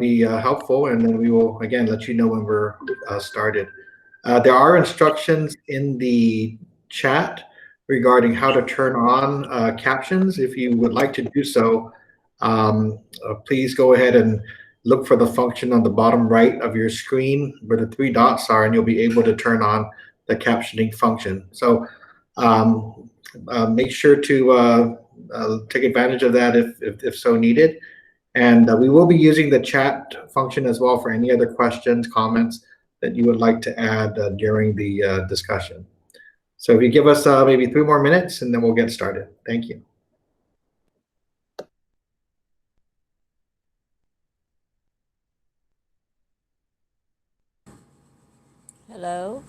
be helpful, and then we will again let you know when we're started. There are instructions in the chat regarding how to turn on captions. If you would like to do so, please go ahead and look for the function on the bottom right of your screen where the three dots are, and you'll be able to turn on the captioning function. So make sure to take advantage of that if so needed. And we will be using the chat function as well for any other questions, comments that you would like to add during the discussion. So if you give us maybe 3 more minutes, and then we'll get started. Thank you. Hello?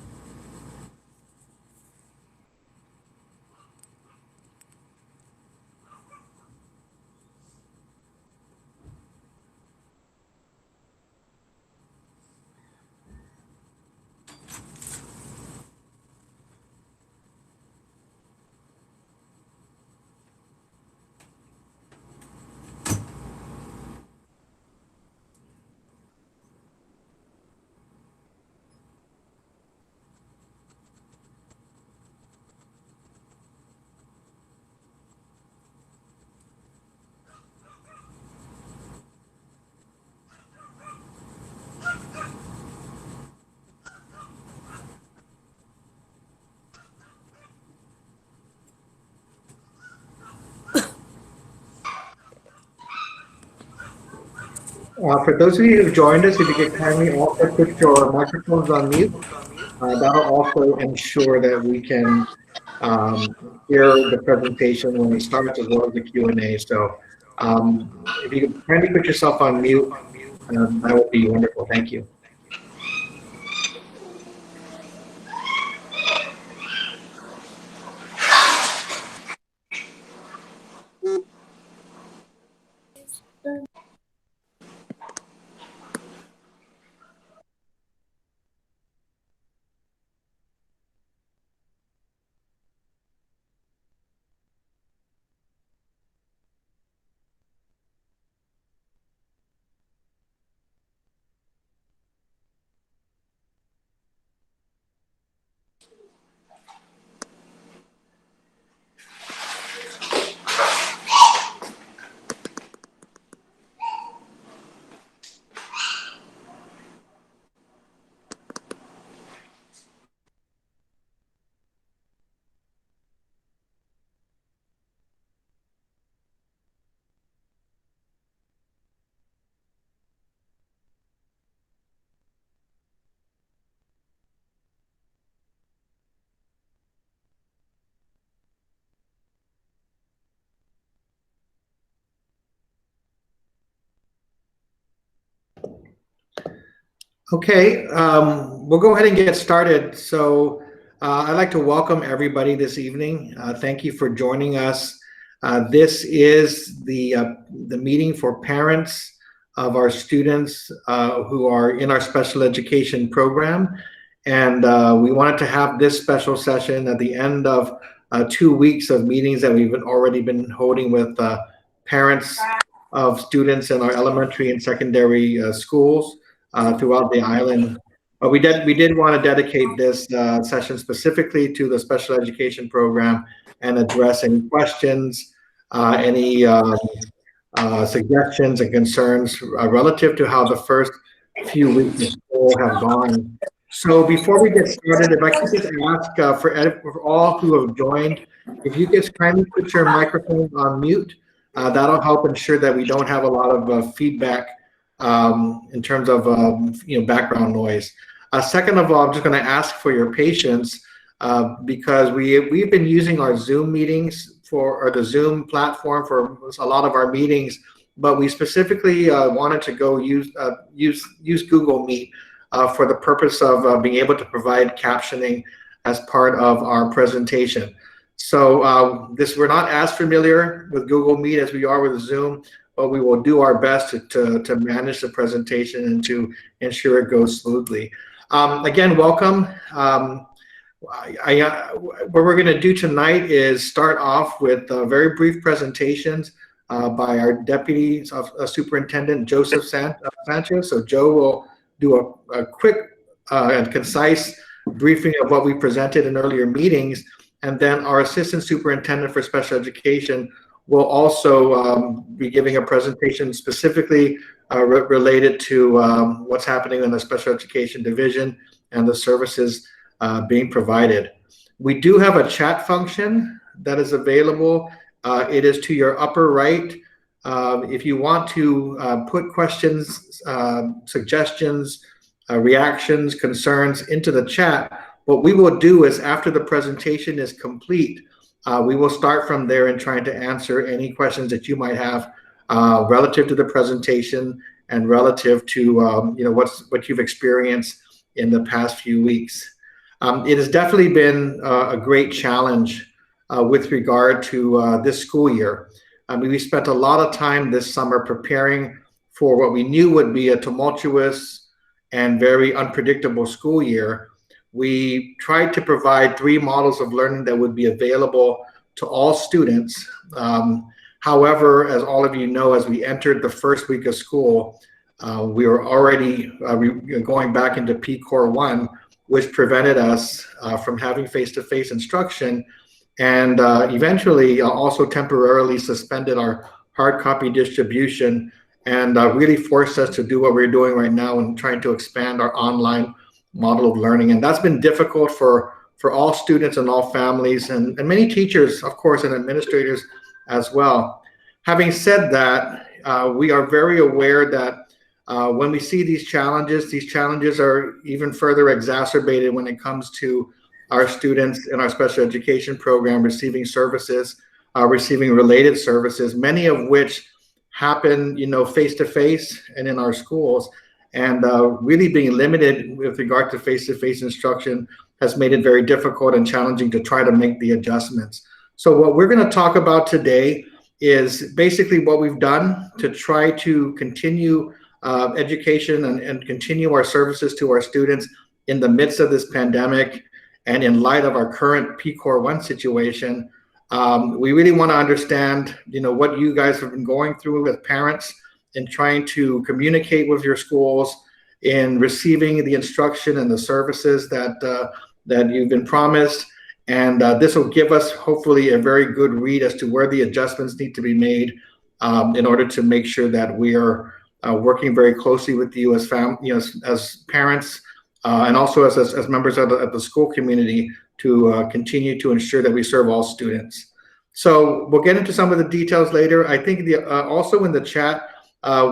For those of you who've joined us, if you could kindly also put your microphones on mute, that'll also ensure that we can hear the presentation when it starts as well as the Q&A. So if you could kindly put yourself on mute, that would be wonderful. Thank you. Okay, we'll go ahead and get started. So I'd like to welcome everybody this evening. Thank you for joining us. This is the meeting for parents of our students who are in our special education program. And we wanted to have this special session at the end of 2 weeks of meetings that we've already been holding with parents of students in our elementary and secondary schools throughout the island. But we did want to dedicate this session specifically to the special education program and address any questions, any suggestions and concerns relative to how the first few weeks of school have gone. So before we get started, if I could just ask for all who have joined, if you could kindly put your microphones on mute, that'll help ensure that we don't have a lot of feedback in terms of background noise. Second of all, I'm just going to ask for your patience because we've been using our Zoom meetings or the Zoom platform for a lot of our meetings, but we specifically wanted to go use Google Meet for the purpose of being able to provide captioning as part of our presentation. So we're not as familiar with Google Meet as we are with Zoom, but we will do our best to manage the presentation and to ensure it goes smoothly. Again, welcome. What we're going to do tonight is start off with very brief presentations by our Deputy Superintendent, Joseph Sanchez. So Joe will do a quick and concise briefing of what we presented in earlier meetings. And then our Assistant Superintendent for Special Education will also be giving a presentation specifically related to what's happening in the Special Education Division and the services being provided. We do have a chat function that is available. It is to your upper right. If you want to put questions, suggestions, reactions, concerns into the chat, what we will do is after the presentation is complete, we will start from there and trying to answer any questions that you might have relative to the presentation and relative to what you've experienced in the past few weeks. It has definitely been a great challenge with regard to this school year. I mean, we spent a lot of time this summer preparing for what we knew would be a tumultuous and very unpredictable school year. We tried to provide 3 models of learning that would be available to all students. However, as all of you know, as we entered the first week of school, we were already going back into P-Core 1, which prevented us from having face-to-face instruction, and eventually also temporarily suspended our hard copy distribution and really forced us to do what we're doing right now and trying to expand our online model of learning. And that's been difficult for all students and all families and many teachers, of course, and administrators as well. Having said that, we are very aware that when we see these challenges are even further exacerbated when it comes to our students in our special education program receiving services, receiving related services, many of which happen, face-to-face and in our schools. And really being limited with regard to face-to-face instruction has made it very difficult and challenging to try to make the adjustments. So what we're going to talk about today is basically what we've done to try to continue education and continue our services to our students in the midst of this pandemic and in light of our current P-Core 1 situation. We really want to understand, what you guys have been going through with parents in trying to communicate with your schools, in receiving the instruction and the services that you've been promised. And this will give us hopefully a very good read as to where the adjustments need to be made in order to make sure that we are working very closely with you as as parents and also as members of the school community to continue to ensure that we serve all students. So we'll get into some of the details later. I think also in the chat,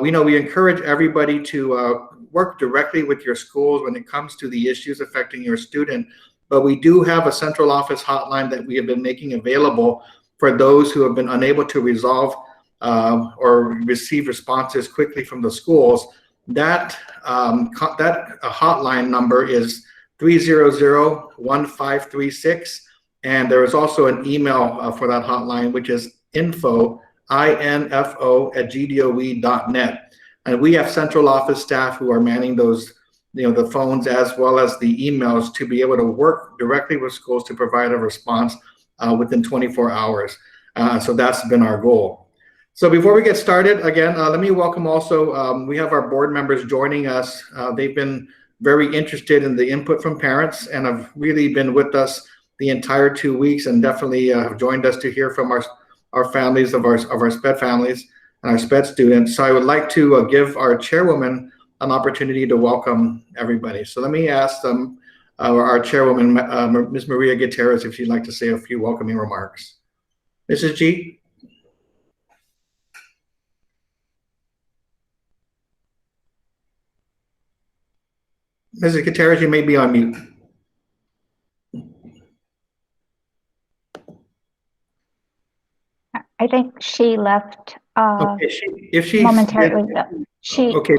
we encourage everybody to work directly with your schools when it comes to the issues affecting your student. But we do have a central office hotline that we have been making available for those who have been unable to resolve or receive responses quickly from the schools. That hotline number is 300-1536. And there is also an email for that hotline, which is info@gdoe.net. And we have central office staff who are manning those, the phones as well as the emails to be able to work directly with schools to provide a response within 24 hours. So that's been our goal. So before we get started, again, let me welcome also, we have our board members joining us. They've been very interested in the input from parents and have really been with us the entire 2 weeks and definitely have joined us to hear from our families of our SPED families and our SPED students. So I would like to give our chairwoman an opportunity to welcome everybody. So let me ask our chairwoman, Ms. Maria Gutierrez, if she'd like to say a few welcoming remarks. Mrs. G. Mrs. Gutierrez, you may be on mute. I think she left Okay, momentarily. It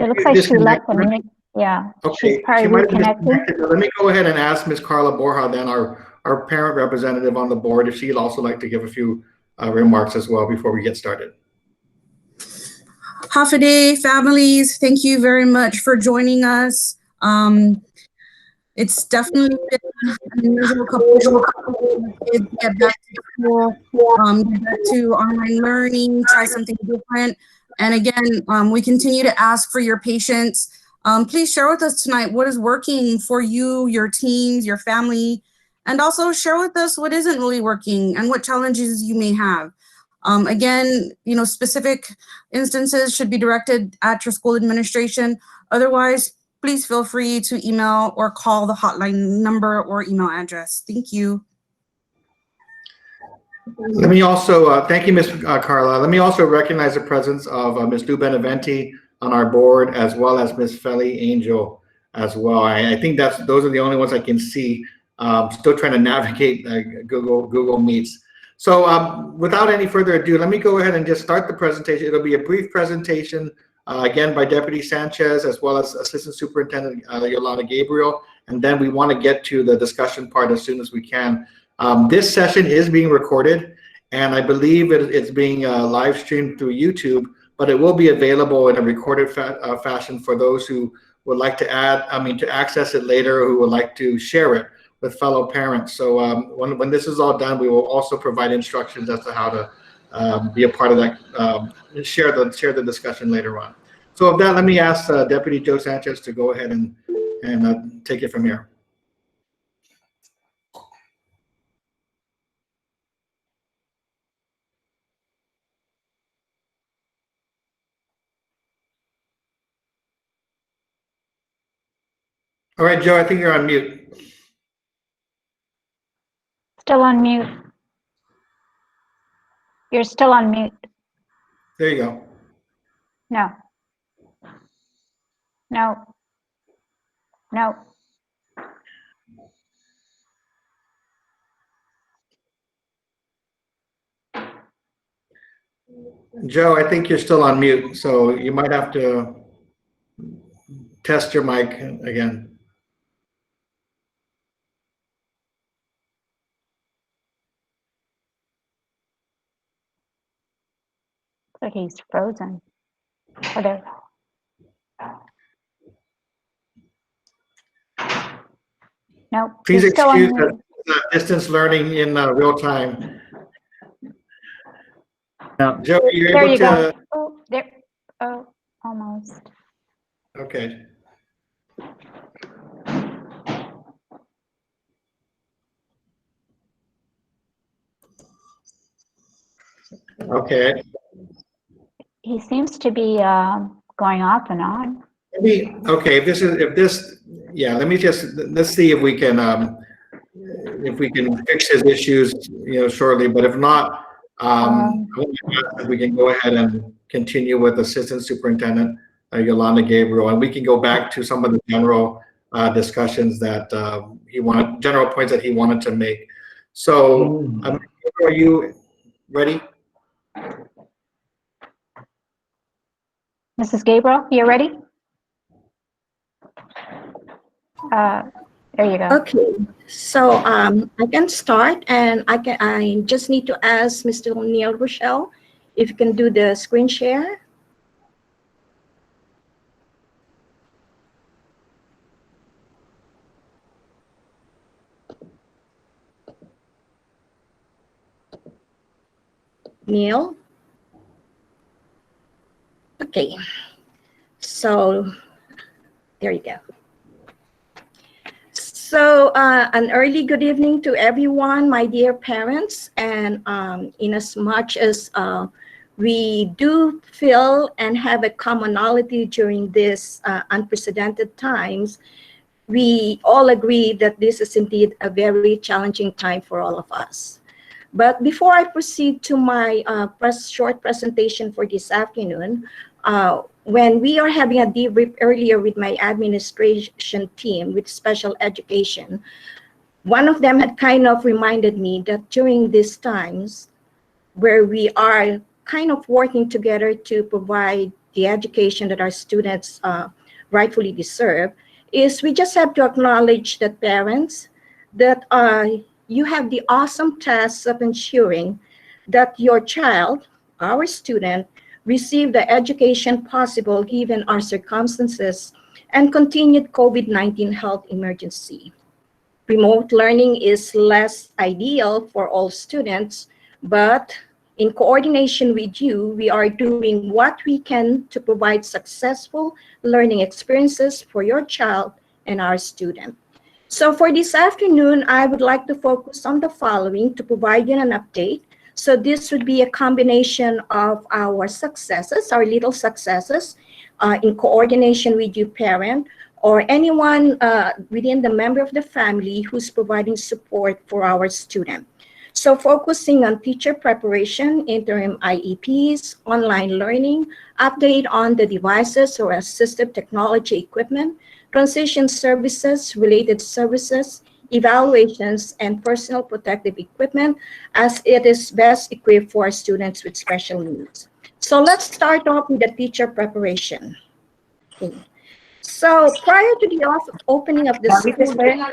looks like she left the meeting. Yeah, okay, she's probably reconnected. Let me go ahead and ask Ms. Carla Borja, then our parent representative on the board, if she'd also like to give a few remarks as well before we get started. Hafa Adai families, thank you very much for joining us. It's definitely been an unusual couple of kids get back to school, get back to online learning, try something different. And again, we continue to ask for your patience. Please share with us tonight what is working for you, your teams, your family, and also share with us what isn't really working and what challenges you may have. Again, specific instances should be directed at your school administration. Otherwise, please feel free to email or call the hotline number or email address. Thank you. Let me also, thank you, Ms. Carla. Let me also recognize the presence of Ms. Lou Beneventi on our board, as well as Ms. Feli Angel as well. I think those are the only ones I can see. Still trying to navigate Google Meets. So without any further ado, let me go ahead and just start the presentation. It'll be a brief presentation, again, by Deputy Sanchez, as well as Assistant Superintendent Yolanda Gabriel. And then we want to get to the discussion part as soon as we can. This session is being recorded, and I believe it's being live streamed through YouTube, but it will be available in a recorded fashion for those who would like to access it later, or who would like to share it with fellow parents. So when this is all done, we will also provide instructions as to how to be a part of that, share the discussion later on. So with that, let me ask Deputy Joe Sanchez to go ahead and take it from here. All right, Joe, I think you're on mute. Still on mute. You're still on mute. There you go. No. No. No. Joe, I think you're still on mute, so you might have to test your mic again. Looks like he's frozen. Oh, there. No. Please He's still on excuse mute. distance learning in real time. Joe, are you There able you to? go. Oh, there. Oh, almost. Okay. Okay. He seems to be going off and on. Okay. Yeah. Let's see if we can fix his issues, shortly. But if not, we can go ahead and continue with Assistant Superintendent Yolanda Gabriel, and we can go back to some of the general discussions that general points that he wanted to make. So, are you ready? Mrs. Gabriel, you ready? There you go. Okay, so I can start, and I just need to ask Mr. Neil Rochelle if you can do the screen share. Neil? Okay, so there you go. So an early good evening to everyone, my dear parents, and in as much as we do feel and have a commonality during this unprecedented times, we all agree that this is indeed a very challenging time for all of us. But before I proceed to my short presentation for this afternoon, when we are having a debrief earlier with my administration team with special education, one of them had kind of reminded me that during these times where we are kind of working together to provide the education that our students rightfully deserve, is we just have to acknowledge that parents, that you have the awesome task of ensuring that your child, our student, receive the education possible given our circumstances and continued COVID-19 health emergency. Remote learning is less ideal for all students, but in coordination with you, we are doing what we can to provide successful learning experiences for your child and our student. So for this afternoon, I would like to focus on the following to provide you an update. So this would be a combination of our successes, our little successes, in coordination with you parent, or anyone within the member of the family who's providing support for our student. So focusing on teacher preparation, interim IEPs, online learning, update on the devices or assistive technology equipment, transition services, related services, evaluations, and personal protective equipment as it is best equipped for students with special needs. So let's start off with the teacher preparation. Okay. So prior to the opening of the school year,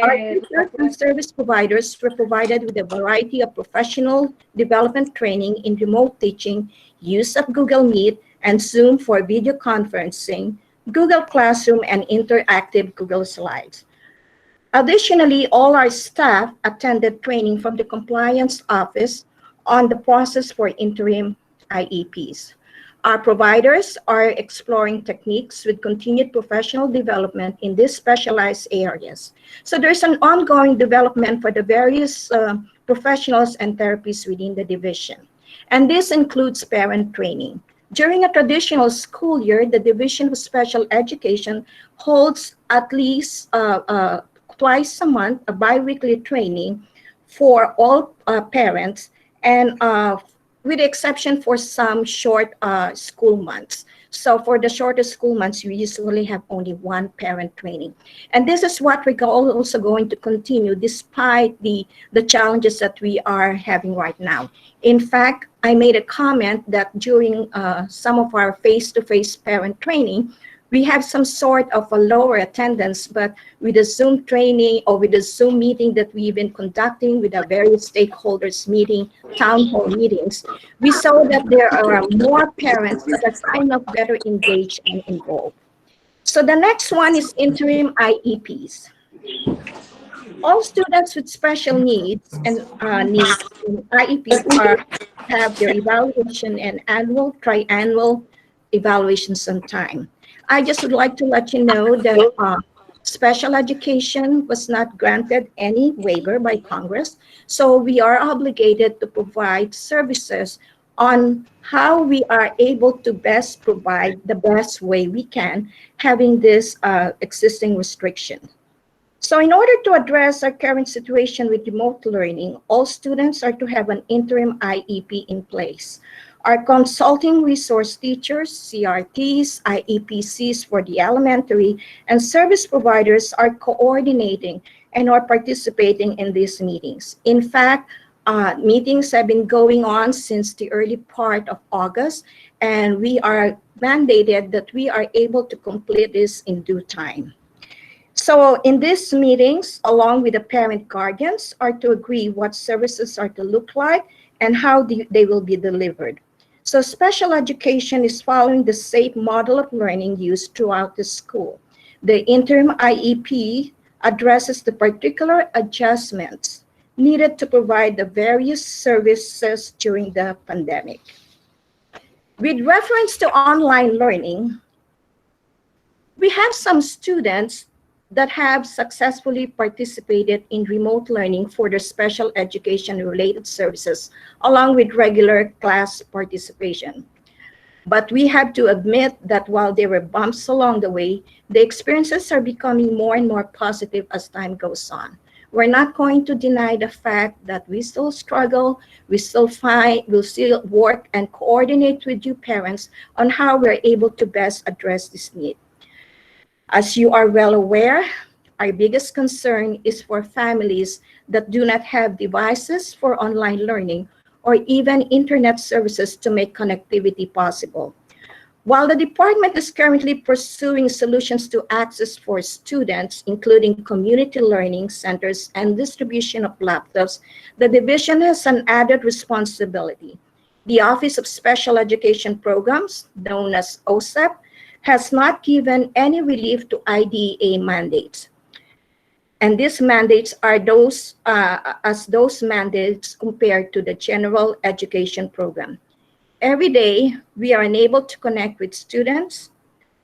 our teachers and service providers were provided with a variety of professional development training in remote teaching, use of Google Meet and Zoom for video conferencing, Google Classroom, and interactive Google Slides. Additionally, all our staff attended training from the Compliance Office on the process for interim IEPs. Our providers are exploring techniques with continued professional development in these specialized areas. So there's an ongoing development for the various professionals and therapies within the division. And this includes parent training. During a traditional school year, the Division of Special Education holds at least twice a month a bi-weekly training for all parents, and with the exception for some short school months. So for the shortest school months, you usually have only one parent training. And this is what we're also going to continue despite the challenges that we are having right now. In fact, I made a comment that during some of our face-to-face parent training, we have some sort of a lower attendance, but with the Zoom training or with the Zoom meeting that we've been conducting with our various stakeholders meeting, town hall meetings, we saw that there are more parents that are kind of better engaged and involved. So the next one is interim IEPs. All students with special needs and needs in IEPs have their evaluation and triannual evaluations on time. I just would like to let you know that special education was not granted any waiver by Congress, so we are obligated to provide services on how we are able to best provide the best way we can, having this existing restriction. So in order to address our current situation with remote learning, all students are to have an interim IEP in place. Our consulting resource teachers, CRTs, IEPCs for the elementary, and service providers are coordinating and are participating in these meetings. In fact, meetings have been going on since the early part of August, and we are mandated that we are able to complete this in due time. So in these meetings, along with the parent guardians, are to agree what services are to look like and how they will be delivered. So special education is following the SAFE model of learning used throughout the school. The interim IEP addresses the particular adjustments needed to provide the various services during the pandemic. With reference to online learning, we have some students that have successfully participated in remote learning for their special education related services, along with regular class participation. But we have to admit that while there were bumps along the way, the experiences are becoming more and more positive as time goes on. We're not going to deny the fact that we still struggle, we'll still work and coordinate with you parents on how we're able to best address this need. As you are well aware, our biggest concern is for families that do not have devices for online learning or even internet services to make connectivity possible. While the department is currently pursuing solutions to access for students, including community learning centers and distribution of laptops, the division has an added responsibility. The Office of Special Education Programs, known as OSEP, has not given any relief to IDEA mandates. And these mandates are those mandates compared to the general education program. Every day, we are unable to connect with students.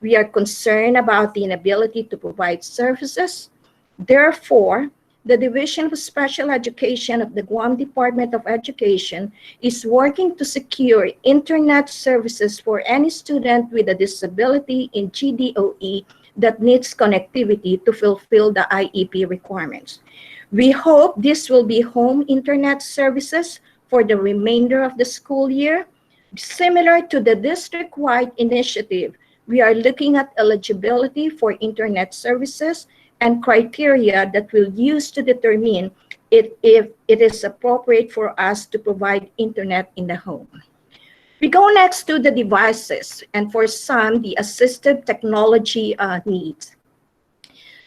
We are concerned about the inability to provide services. Therefore, the Division of Special Education of the Guam Department of Education is working to secure internet services for any student with a disability in GDOE that needs connectivity to fulfill the IEP requirements. We hope this will be home internet services for the remainder of the school year. Similar to the district-wide initiative, we are looking at eligibility for internet services and criteria that we'll use to determine if it is appropriate for us to provide internet in the home. We go next to the devices, and for some, the assistive technology needs.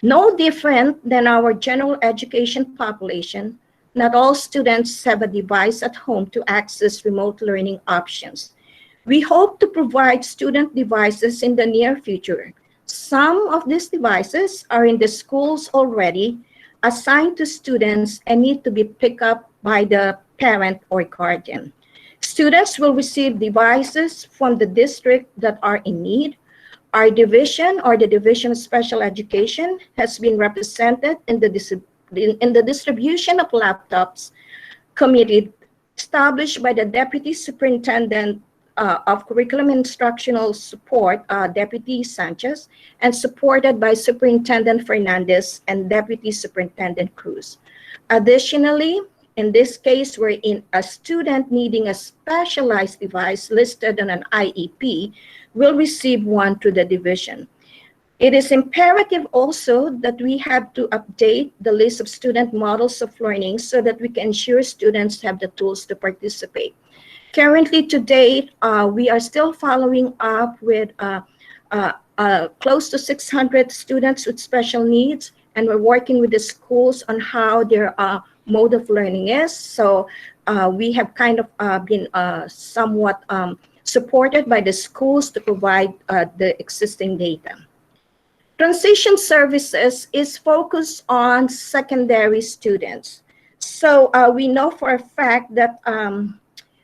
No different than our general education population, not all students have a device at home to access remote learning options. We hope to provide student devices in the near future. Some of these devices are in the schools already, assigned to students, and need to be picked up by the parent or guardian. Students will receive devices from the district that are in need. Our division, or the Division of Special Education, has been represented in the distribution of laptops committee established by the Deputy Superintendent of Curriculum and Instructional Support, Deputy Sanchez, and supported by Superintendent Fernandez and Deputy Superintendent Cruz. Additionally, in this case, wherein a student needing a specialized device listed on an IEP will receive one through the division. It is imperative also that we have to update the list of student models of learning so that we can ensure students have the tools to participate. Currently, to date, we are still following up with close to 600 students with special needs, and we're working with the schools on how their mode of learning is. So we have kind of been somewhat supported by the schools to provide the existing data. Transition services is focused on secondary students. So we know for a fact that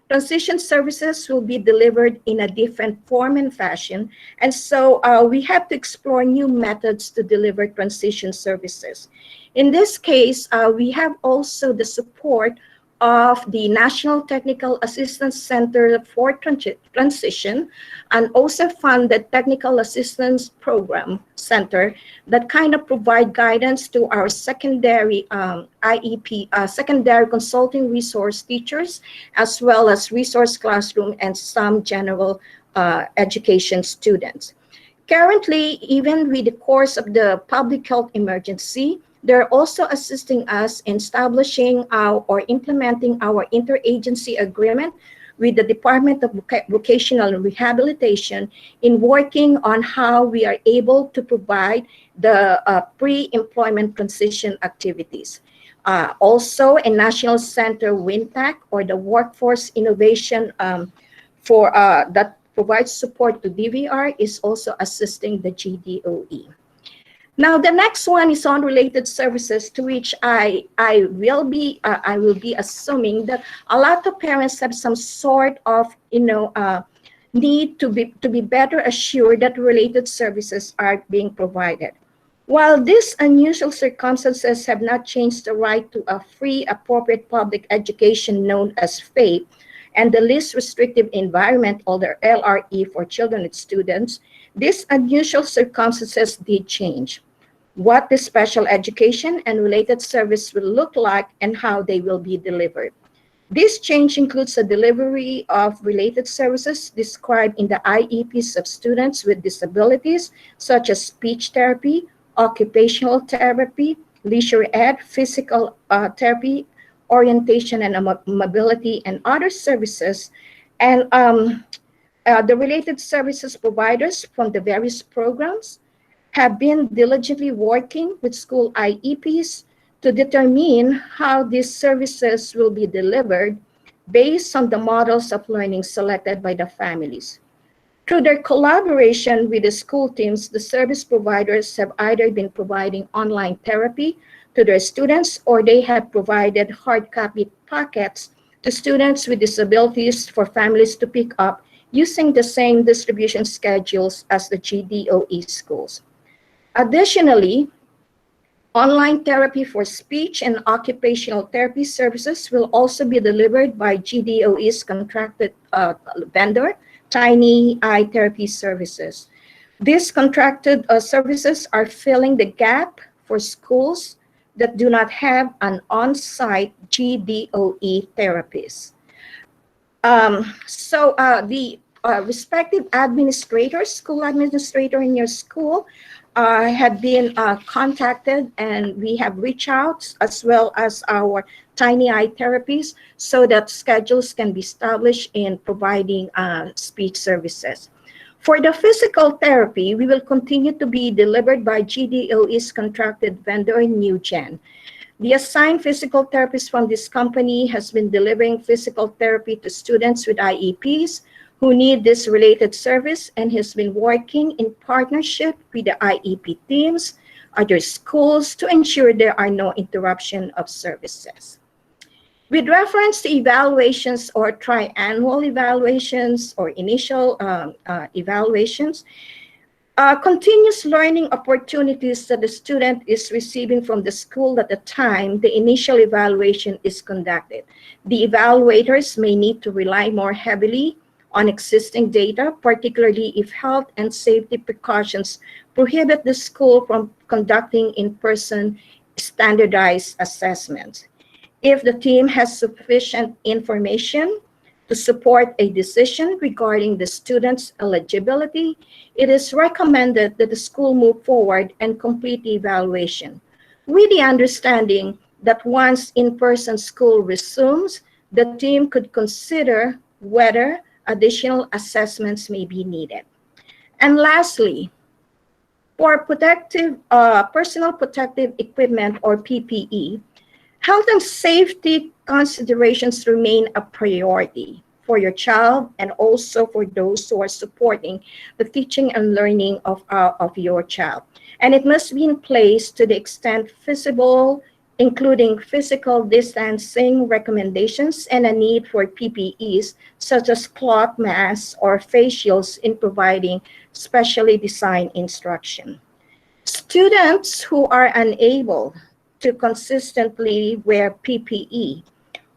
transition services will be delivered in a different form and fashion. And so we have to explore new methods to deliver transition services. In this case, we have also the support of the National Technical Assistance Center for Transition, and also funded Technical Assistance Program Center that kind of provide guidance to our secondary IEP, secondary consulting resource teachers, as well as resource classroom and some general education students. Currently, even with the course of the public health emergency, they're also assisting us in establishing or implementing our interagency agreement with the Department of Vocational Rehabilitation in working on how we are able to provide the pre-employment transition activities. Also, a National Center WINTAC, or the Workforce Innovation for that provides support to DVR, is also assisting the GDOE. Now, the next one is on related services, to which I will be assuming that a lot of parents have some sort of need to be better assured that related services are being provided. While these unusual circumstances have not changed the right to a free, appropriate public education known as FAPE, and the least restrictive environment, or the LRE, for children and students, these unusual circumstances did change. What the special education and related service will look like and how they will be delivered. This change includes the delivery of related services described in the IEPs of students with disabilities, such as speech therapy, occupational therapy, leisure ed, physical therapy, orientation and mobility, and other services, and the related services providers from the various programs have been diligently working with school IEPs to determine how these services will be delivered based on the models of learning selected by the families. Through their collaboration with the school teams, the service providers have either been providing online therapy to their students or they have provided hard copy packets to students with disabilities for families to pick up using the same distribution schedules as the GDOE schools. Additionally, online therapy for speech and occupational therapy services will also be delivered by GDOE's contracted vendor, Tiny Eye Therapy Services. These contracted services are filling the gap for schools that do not have an on-site GDOE therapist. The respective administrators, school administrator in your school, have been contacted, and we have reached out, as well as our Tiny Eye therapies, so that schedules can be established in providing speech services. For the physical therapy, we will continue to be delivered by GDOE's contracted vendor, NewGen. The assigned physical therapist from this company has been delivering physical therapy to students with IEPs who need this related service, and has been working in partnership with the IEP teams, other schools, to ensure there are no interruption of services. With reference to evaluations or triannual evaluations or initial evaluations, continuous learning opportunities that the student is receiving from the school at the time the initial evaluation is conducted. The evaluators may need to rely more heavily on existing data, particularly if health and safety precautions prohibit the school from conducting in-person standardized assessments. If the team has sufficient information to support a decision regarding the student's eligibility, it is recommended that the school move forward and complete the evaluation, with the understanding that once in-person school resumes, the team could consider whether additional assessments may be needed. And lastly, for personal protective equipment or PPE, health and safety considerations remain a priority for your child and also for those who are supporting the teaching and learning of your child. And it must be in place to the extent feasible, including physical distancing recommendations and a need for PPEs such as cloth masks or face shields in providing specially designed instruction. Students who are unable to consistently wear PPE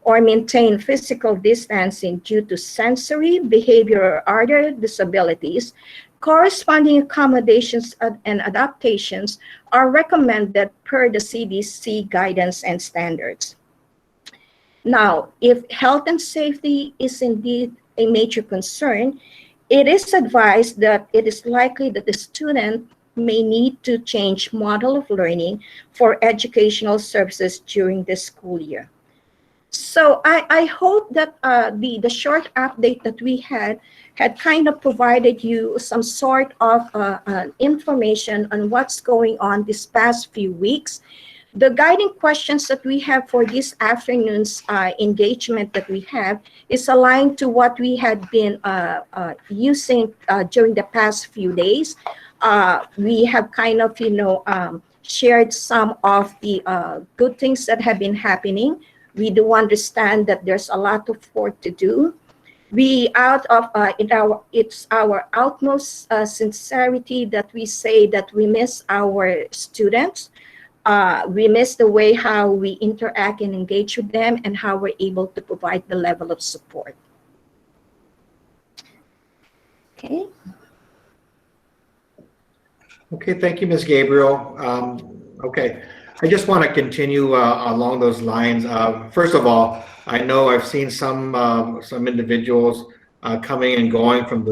or maintain physical distancing due to sensory, behavioral, or other disabilities, corresponding accommodations and adaptations are recommended per the CDC guidance and standards. Now, if health and safety is indeed a major concern, it is advised that it is likely that the student may need to change model of learning for educational services during the school year. So I hope that the short update that we had kind of provided you some sort of information on what's going on this past few weeks. The guiding questions that we have for this afternoon's engagement that we have is aligned to what we had been using during the past few days. We have kind of, shared some of the good things that have been happening. We do understand that there's a lot of work to do. It's our utmost sincerity that we say that we miss our students. We miss the way how we interact and engage with them and how we're able to provide the level of support. Okay. Okay, thank you, Ms. Gabriel. Okay, I just want to continue along those lines. First of all, I know I've seen some individuals coming and going from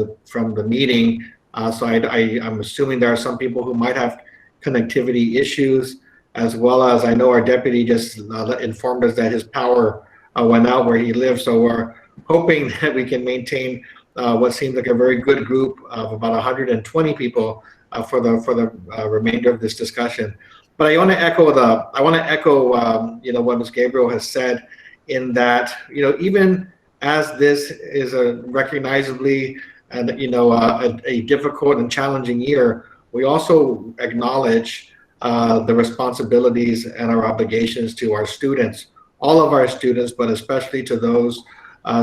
the meeting, so I'm assuming there are some people who might have connectivity issues, as well as I know our deputy just informed us that his power went out where he lives. So we're hoping that we can maintain what seems like a very good group of about 120 people for the remainder of this discussion. But I want to echo what Ms. Gabriel has said, in that even as this is a recognizably and a difficult and challenging year, we also acknowledge the responsibilities and our obligations to our students, all of our students, but especially to those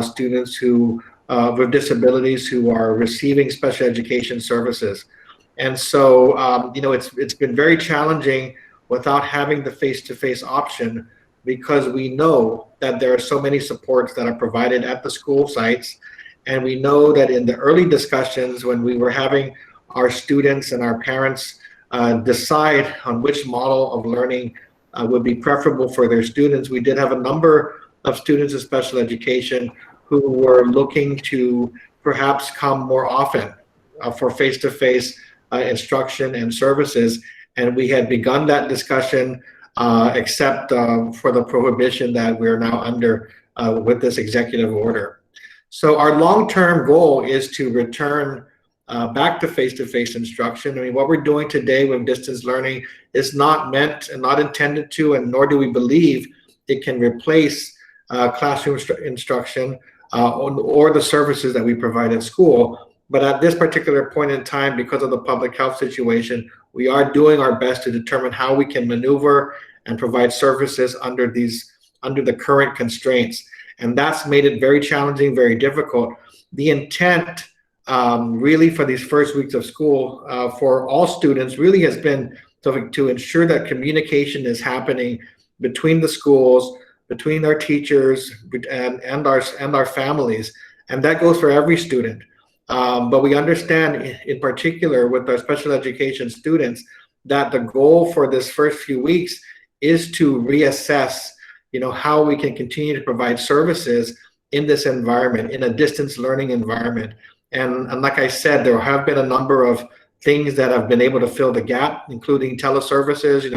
students who with disabilities who are receiving special education services. And so, it's been very challenging without having the face-to-face option, because we know that there are so many supports that are provided at the school sites. And we know that in the early discussions, when we were having our students and our parents decide on which model of learning would be preferable for their students, we did have a number of students in special education who were looking to perhaps come more often for face-to-face instruction and services. And we had begun that discussion, except for the prohibition that we're now under with this executive order. So our long-term goal is to return back to face-to-face instruction. I mean, what we're doing today with distance learning is not meant and not intended to, and nor do we believe it can replace classroom instruction or the services that we provide at school. But at this particular point in time, because of the public health situation, we are doing our best to determine how we can maneuver and provide services under the current constraints. And that's made it very challenging, very difficult. The intent really for these first weeks of school for all students really has been to ensure that communication is happening between the schools, between our teachers, and our families. And that goes for every student. But we understand in particular with our special education students that the goal for this first few weeks is to reassess how we can continue to provide services in this environment, in a distance learning environment. And like I said, there have been a number of things that have been able to fill the gap, including teleservices,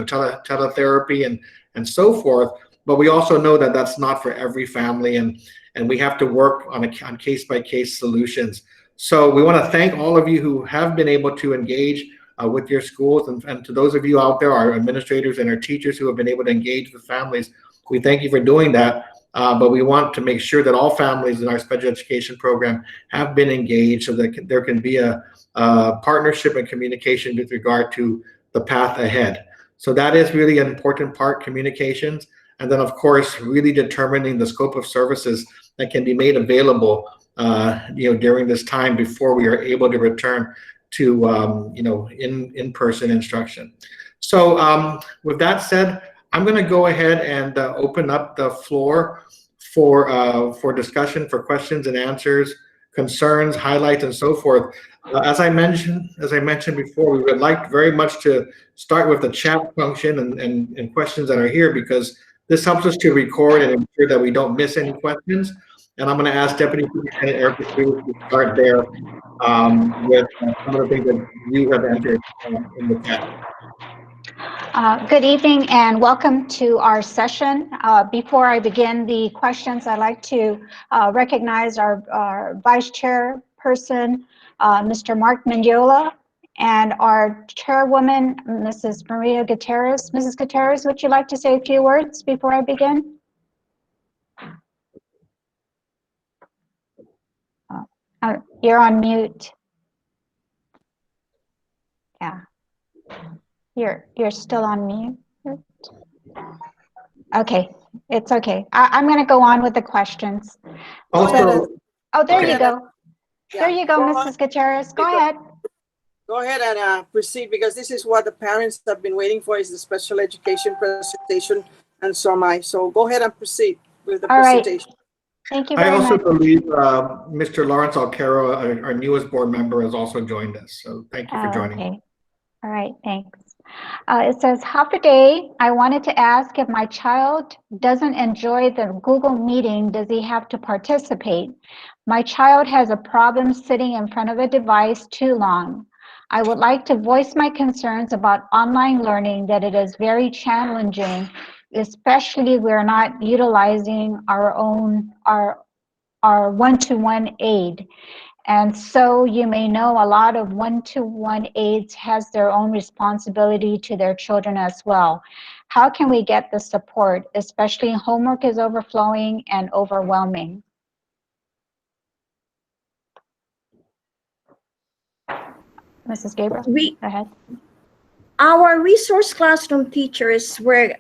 teletherapy and so forth. But we also know that that's not for every family, and we have to work on case-by-case solutions. So we want to thank all of you who have been able to engage with your schools, and to those of you out there, our administrators and our teachers who have been able to engage with families, we thank you for doing that. But we want to make sure that all families in our special education program have been engaged, so that there can be a partnership and communication with regard to the path ahead. So that is really an important part, communications. And then, of course, really determining the scope of services that can be made available during this time before we are able to return to in-person instruction. So with that said, I'm going to go ahead and open up the floor for discussion, for questions and answers, concerns, highlights, and so forth. As I mentioned before, we would like very much to start with the chat function and questions that are here, because this helps us to record and ensure that we don't miss any questions. And I'm going to ask Deputy Superintendent Erica Cruz to start there with some of the things that you have entered in the chat. Good evening and welcome to our session. Before I begin the questions, I'd like to recognize our Vice Chairperson, Mr. Mark Mendiola, and our Chairwoman, Mrs. Maria Gutierrez. Mrs. Gutierrez, would you like to say a few words before I begin? You're on mute. Yeah. You're still on mute. Okay, it's okay. I'm going to go on with the questions. Also, oh, there okay. you go. There you go, Mrs. Gutierrez. Go ahead. Go ahead and proceed, because this is what the parents have been waiting for, is the special education presentation, and so am I. So go ahead and proceed with the presentation. Right. Thank you I very also much. believe Mr. Lawrence Alcaro, our newest board member, has also joined us. So thank you for joining. Okay. All right, thanks. It says, half a day, I wanted to ask if my child doesn't enjoy the Google meeting, does he have to participate? My child has a problem sitting in front of a device too long. I would like to voice my concerns about online learning, that it is very challenging, especially we're not utilizing our one-to-one aid. And so you may know a lot of one-to-one aides has their own responsibility to their children as well. How can we get the support, especially homework is overflowing and overwhelming? Mrs. Gabriel, We go ahead. Our resource classroom teachers were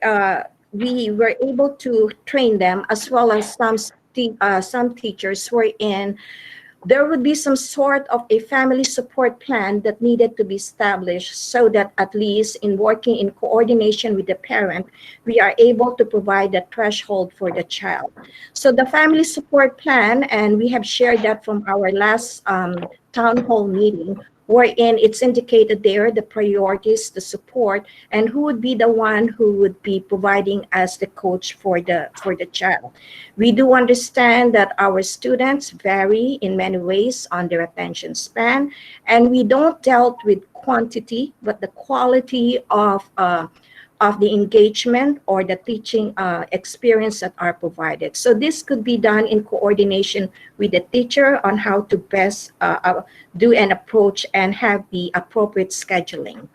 we were able to train them, as well as some teachers were in. There would be some sort of a family support plan that needed to be established, so that at least in working in coordination with the parent, we are able to provide the threshold for the child. So the family support plan, and we have shared that from our last town hall meeting, wherein it's indicated there the priorities, the support, and who would be the one who would be providing as the coach for the child. We do understand that our students vary in many ways on their attention span, and we don't dealt with quantity, but the quality of the engagement or the teaching experience that are provided. So this could be done in coordination with the teacher on how to best do an approach and have the appropriate scheduling.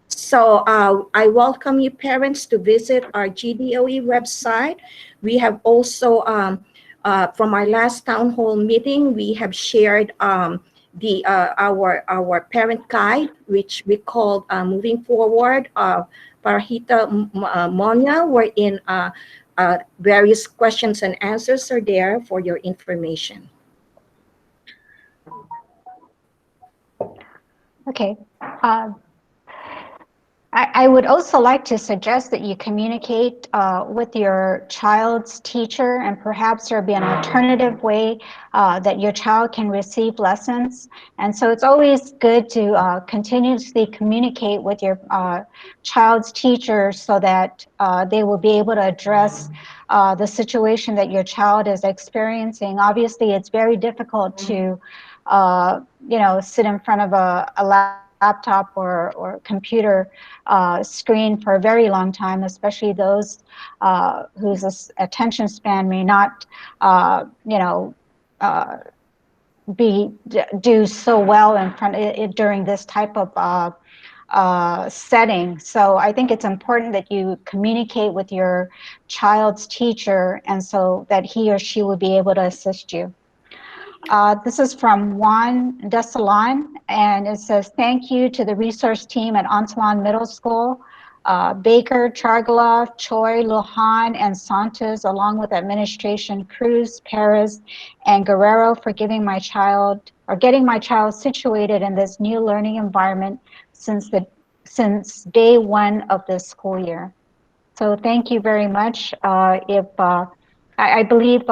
So I welcome you parents to visit our GDOE website. We have also, from our last town hall meeting, we have shared our parent guide, which we called Moving Forward, Parahita Monya, wherein various questions and answers are there for your information. Okay. I would also like to suggest that you communicate with your child's teacher, and perhaps there'll be an alternative way that your child can receive lessons. And so it's always good to continuously communicate with your child's teacher, so that they will be able to address the situation that your child is experiencing. Obviously, it's very difficult to sit in front of a laptop or computer screen for a very long time, especially those whose attention span may not, do so well in front during this type of setting. So I think it's important that you communicate with your child's teacher, and so that he or she will be able to assist you. This is from Juan Desalon, and it says, thank you to the resource team at Antolon Middle School, Baker, Chargaloff, Choi, Lujan, and Santos, along with administration, Cruz, Perez, and Guerrero, for getting my child situated in this new learning environment since day one of this school year. So thank you very much. I believe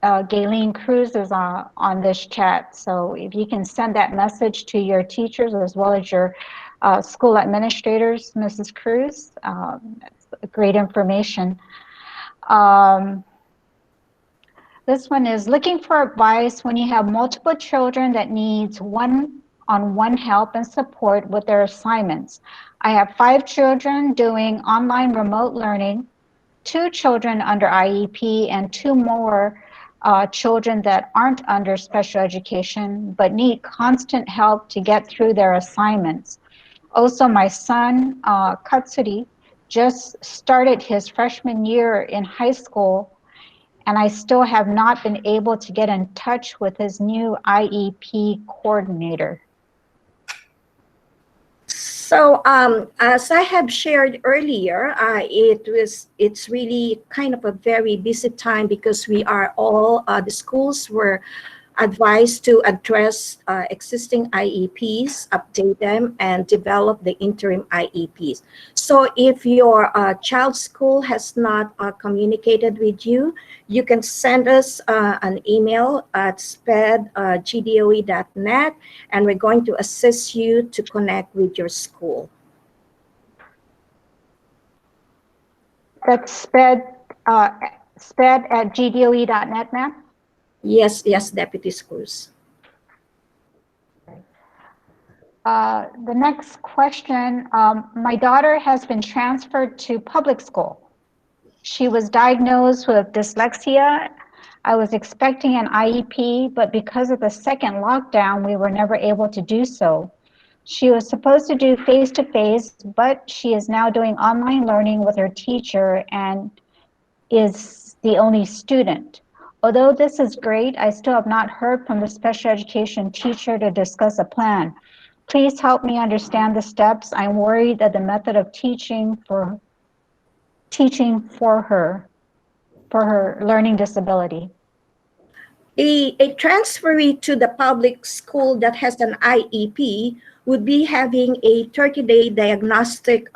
Gayleen Cruz is on this chat. So if you can send that message to your teachers as well as your school administrators, Mrs. Cruz, that's great information. This one is looking for advice when you have multiple children that needs one-on-one help and support with their assignments. I have 5 children doing online remote learning, 2 children under IEP, and 2 more children that aren't under special education but need constant help to get through their assignments. Also, my son, Katsuri, just started his freshman year in high school, and I still have not been able to get in touch with his new IEP coordinator. So as I have shared earlier, it's really kind of a very busy time, because we are all, the schools were advised to address existing IEPs, update them, and develop the interim IEPs. So if your child's school has not communicated with you, you can send us an email at sped@gdoe.net, and we're going to assist you to connect with your school. That's sped@gdoe.net, ma'am? Yes, Deputy Cruz. The next question, my daughter has been transferred to public school. She was diagnosed with dyslexia. I was expecting an IEP, but because of the second lockdown, we were never able to do so. She was supposed to do face-to-face, but she is now doing online learning with her teacher and is the only student. Although this is great, I still have not heard from the special education teacher to discuss a plan. Please help me understand the steps. I'm worried that the method of teaching for her learning disability. A transferee to the public school that has an IEP would be having a 30-day diagnostic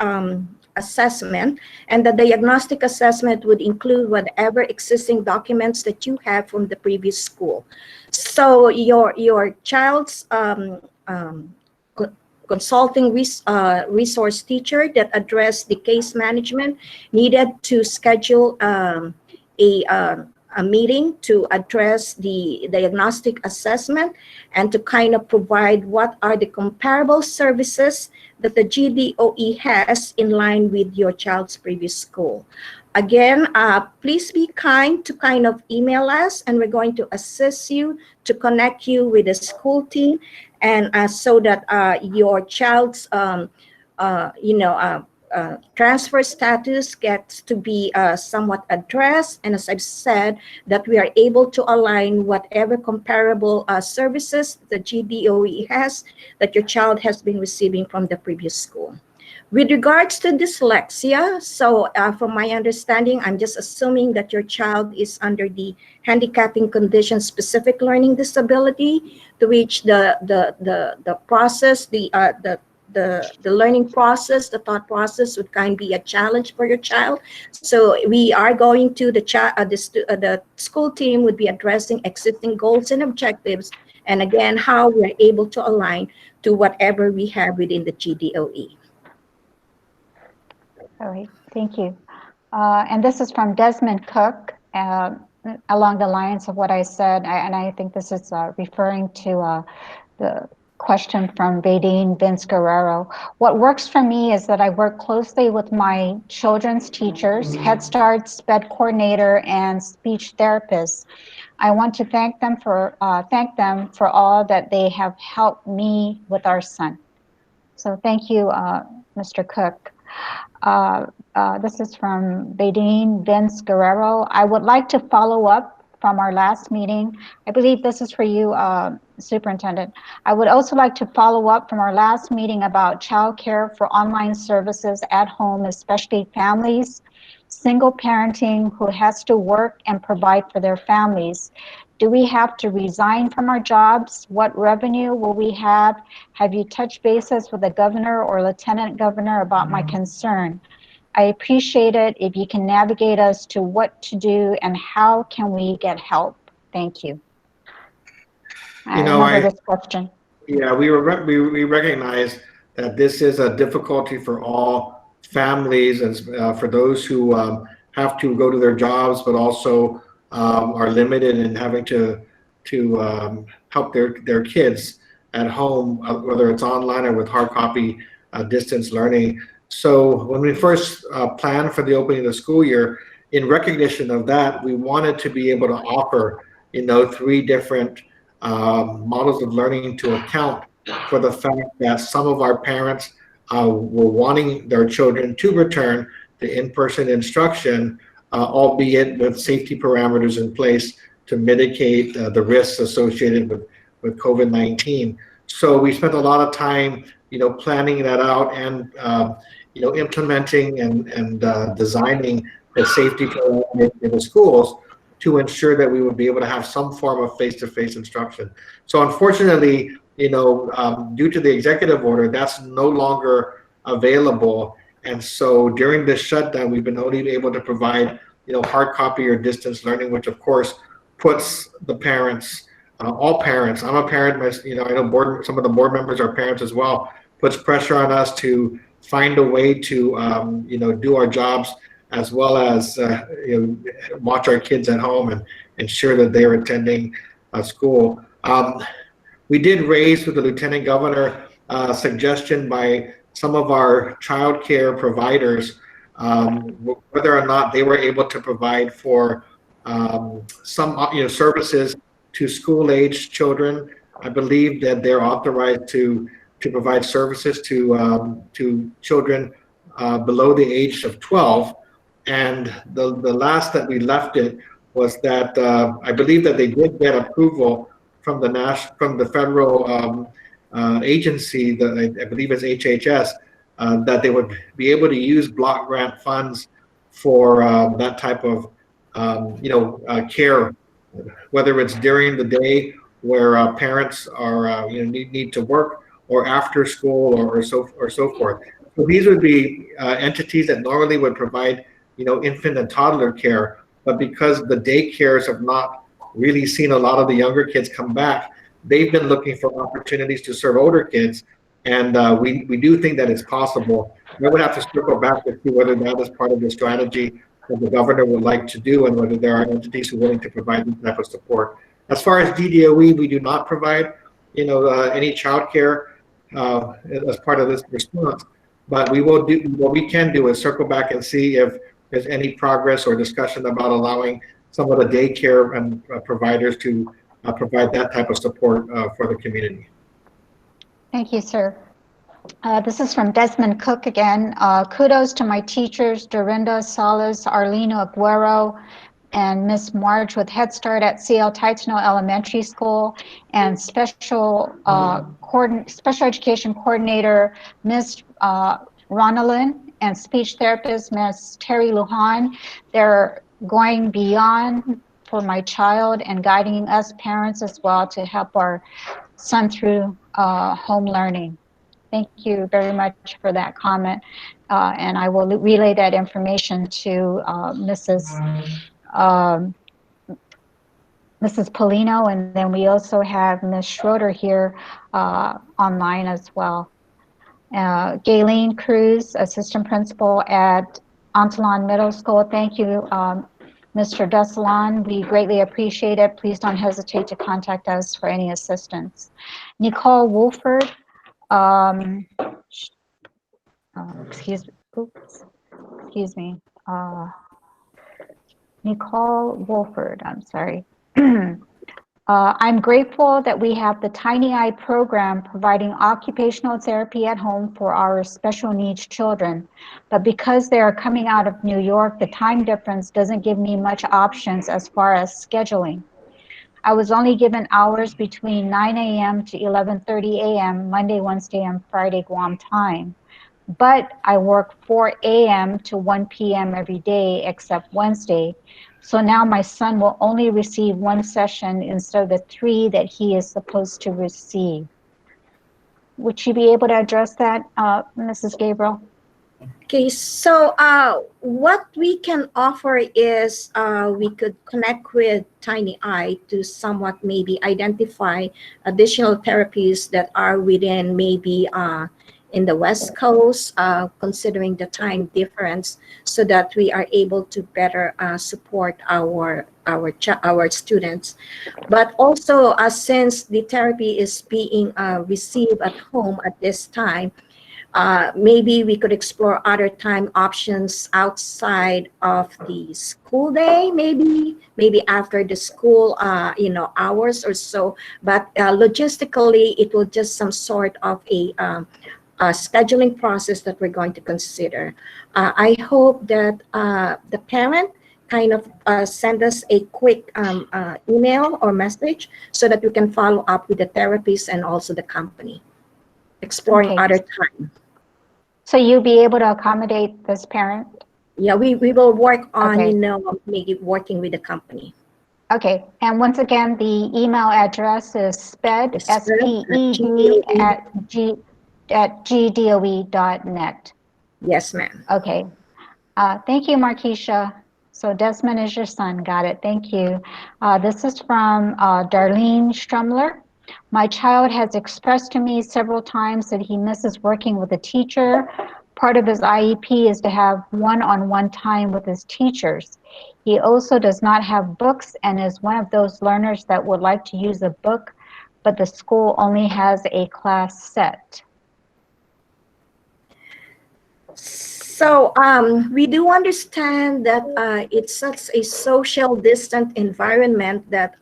assessment, and the diagnostic assessment would include whatever existing documents that you have from the previous school. So your child's consulting resource teacher that addressed the case management needed to schedule a meeting to address the diagnostic assessment and to kind of provide what are the comparable services that the GDOE has in line with your child's previous school. Again, please be kind to kind of email us, and we're going to assist you to connect you with the school team, and so that your child's transfer status gets to be somewhat addressed, and as I've said, that we are able to align whatever comparable services the GDOE has that your child has been receiving from the previous school. With regards to dyslexia, so from my understanding, I'm just assuming that your child is under the handicapping condition specific learning disability, to which the process, the learning process, the thought process would kind of be a challenge for your child. So we are going to the school team would be addressing existing goals and objectives, and again, how we're able to align to whatever we have within the GDOE. All right, thank you. And this is from Desmond Cook, along the lines of what I said, and I think this is referring to the question from Vadine Vince Guerrero. What works for me is that I work closely with my children's teachers, Head Start, SPED coordinator, and speech therapists. I want to thank them for all that they have helped me with our son. So thank you, Mr. Cook. This is from Vadine Vince Guerrero. I would like to follow up from our last meeting. I believe this is for you, Superintendent. I would also like to follow up from our last meeting about childcare for online services at home, especially families, single parenting who has to work and provide for their families. Do we have to resign from our jobs? What revenue will we have? Have you touched bases with the governor or lieutenant governor about my concern? I appreciate it if you can navigate us to what to do and how can we get help. Thank you. I remember this question. Yeah, we recognize that this is a difficulty for all families, and for those who have to go to their jobs, but also are limited in having to help their kids at home, whether it's online or with hard copy distance learning. So when we first planned for the opening of the school year, in recognition of that, we wanted to be able to offer, 3 different models of learning to account for the fact that some of our parents were wanting their children to return to in-person instruction, albeit with safety parameters in place to mitigate the risks associated with COVID-19. So we spent a lot of time, planning that out and, implementing and designing the safety parameters in the schools to ensure that we would be able to have some form of face-to-face instruction. So unfortunately, due to the executive order, that's no longer available. And so during this shutdown, we've been only able to provide, hard copy or distance learning, which of course puts the parents, all parents, I'm a parent, I know some of the board members are parents as well, puts pressure on us to find a way to, do our jobs as well as watch our kids at home and ensure that they're attending school. We did raise with the Lieutenant Governor suggestion by some of our child care providers whether or not they were able to provide for some services to school-age children. I believe that they're authorized to provide services to children below the age of 12. And the last that we left it was that I believe that they did get approval from the federal agency, that I believe is HHS, that they would be able to use block grant funds for that type of care, whether it's during the day where parents are need to work, or after school, or so forth. So these would be entities that normally would provide infant and toddler care, but because the daycares have not really seen a lot of the younger kids come back, they've been looking for opportunities to serve older kids, and we do think that it's possible. We would have to circle back to see whether that is part of the strategy that the governor would like to do, and whether there are entities who are willing to provide this type of support. As far as DDOE, we do not provide, any childcare as part of this response. But we will do what we can do is circle back and see if there's any progress or discussion about allowing some of the daycare and providers to provide that type of support for the community. Thank you, sir. This is from Desmond Cook again. Kudos to my teachers, Dorinda Salas, Arleno Aguero, and Miss Marge with Head Start at CL Titano Elementary School, and special education coordinator, Miss Ronalyn, and speech therapist, Miss Terry Lujan. They're going beyond for my child and guiding us parents as well to help our son through home learning. Thank you very much for that comment, and I will relay that information to Mrs. Polino, and then we also have Ms. Schroeder here online as well. Gayleen Cruz, Assistant Principal at Antolon Middle School. Thank you, Mr. Desalon. We greatly appreciate it. Please don't hesitate to contact us for any assistance. Nicole Wolford, excuse me. Nicole Wolford, I'm sorry. I'm grateful that we have the Tiny Eye program providing occupational therapy at home for our special needs children. But because they are coming out of New York, the time difference doesn't give me much options as far as scheduling. I was only given hours between 9 a.m. to 11:30 a.m. Monday, Wednesday, and Friday Guam time. But I work 4 a.m. to 1 p.m. every day except Wednesday. So now my son will only receive one session instead of the 3 that he is supposed to receive. Would you be able to address that, Mrs. Gabriel? Okay, so what we can offer is we could connect with Tiny Eye to somewhat maybe identify additional therapies that are within maybe in the West Coast, considering the time difference, so that we are able to better support our students. But also, since the therapy is being received at home at this time, maybe we could explore other time options outside of the school day, maybe after the school hours or so. But logistically, it will just some sort of a scheduling process that we're going to consider. I hope that the parent kind of send us a quick email or message so that we can follow up with the therapist and also the company, exploring Okay. other time. So you'll be able to accommodate this parent? Yeah, we will work on, Okay. maybe working with the company. Okay, and once again, the email address is sped, Yes, S-P-E-D, at gdoe.net. Yes, ma'am. Okay, thank you, Markeisha. So Desmond is your son, got it, thank you. This is from Darlene Strumler. My child has expressed to me several times that he misses working with a teacher. Part of his IEP is to have one-on-one time with his teachers. He also does not have books and is one of those learners that would like to use a book, but the school only has a class set. So we do understand that it's such a social distant environment that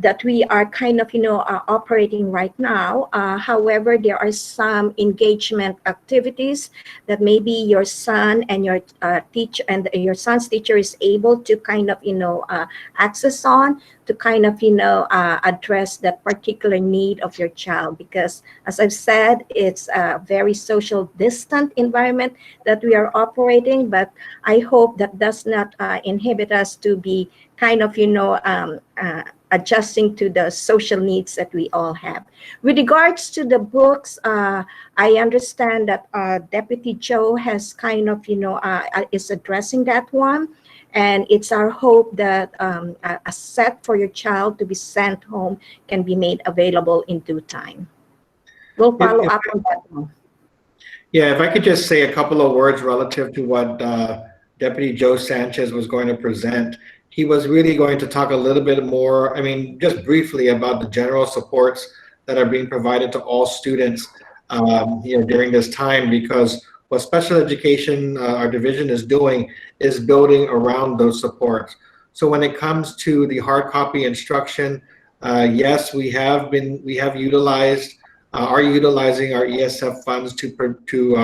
that we are kind of, operating right now. However, there are some engagement activities that maybe your son and your teacher and your son's teacher is able to kind of, access on to kind of, address that particular need of your child. Because as I've said, it's a very social distant environment that we are operating, but I hope that does not inhibit us to be kind of, adjusting to the social needs that we all have. With regards to the books, I understand that Deputy Joe has kind of, is addressing that one. And it's our hope that a set for your child to be sent home can be made available in due time. We'll follow up on that one. Yeah, if I could just say a couple of words relative to what Deputy Joe Sanchez was going to present. He was really going to talk a little bit more, I mean, just briefly about the general supports that are being provided to all students during this time, because what special education, our division is doing is building around those supports. So when it comes to the hard copy instruction, yes, we have utilized, are utilizing our ESF funds to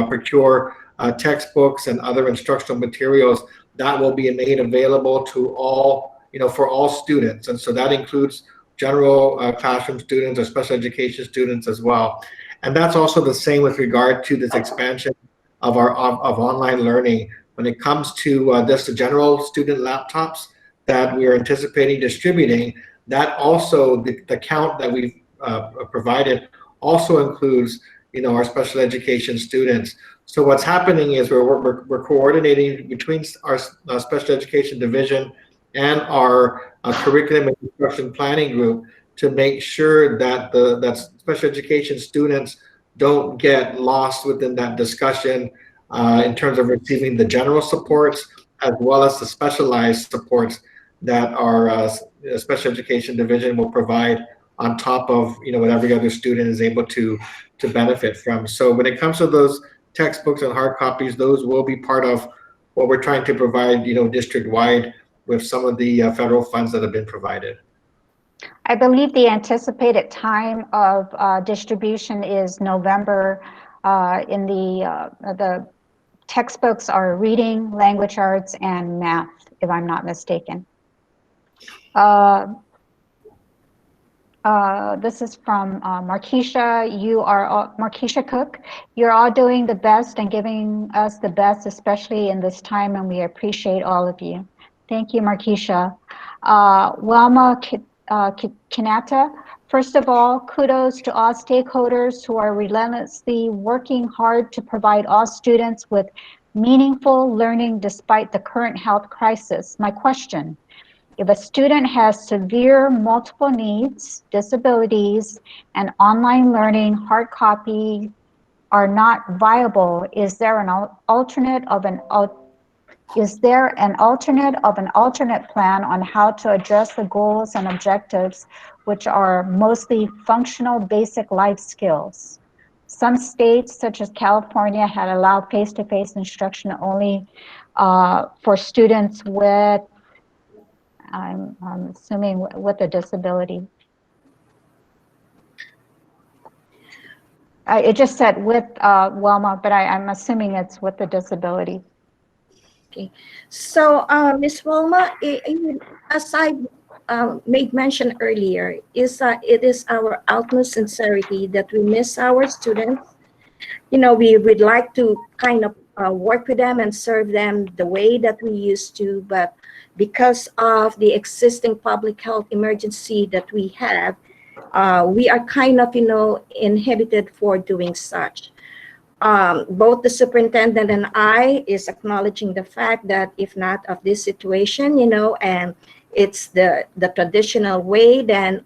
procure textbooks and other instructional materials that will be made available to all, for all students. And so that includes general classroom students or special education students as well. And that's also the same with regard to this expansion of online learning. When it comes to just the general student laptops that we are anticipating distributing, that also, the count that we've provided also includes, our special education students. So what's happening is we're coordinating between our special education division and our curriculum and instruction planning group to make sure that that special education students don't get lost within that discussion in terms of receiving the general supports as well as the specialized supports that our special education division will provide on top of what every other student is able to benefit from. So when it comes to those textbooks and hard copies, those will be part of what we're trying to provide, district-wide with some of the federal funds that have been provided. I believe the anticipated time of distribution is November. In the textbooks are reading, language arts, and math, if I'm not mistaken. This is from Markeisha. Markeisha Cook. You're all doing the best and giving us the best, especially in this time, and we appreciate all of you. Thank you, Markeisha. Wilma Kinata. First of all, kudos to all stakeholders who are relentlessly working hard to provide all students with meaningful learning despite the current health crisis. My question: if a student has severe multiple needs, disabilities, and online learning hard copy are not viable, is there an alternate plan on how to address the goals and objectives, which are mostly functional basic life skills? Some states, such as California, had allowed face-to-face instruction only for students with, I'm assuming, with a disability. It just said with Wilma, but I'm assuming it's with a disability. Okay, so Ms. Wilma, as I made mention earlier, it is our utmost sincerity that we miss our students. We would like to kind of work with them and serve them the way that we used to, but because of the existing public health emergency that we have, we are kind of, inhibited for doing such. Both the superintendent and I is acknowledging the fact that if not of this situation, and it's the traditional way, then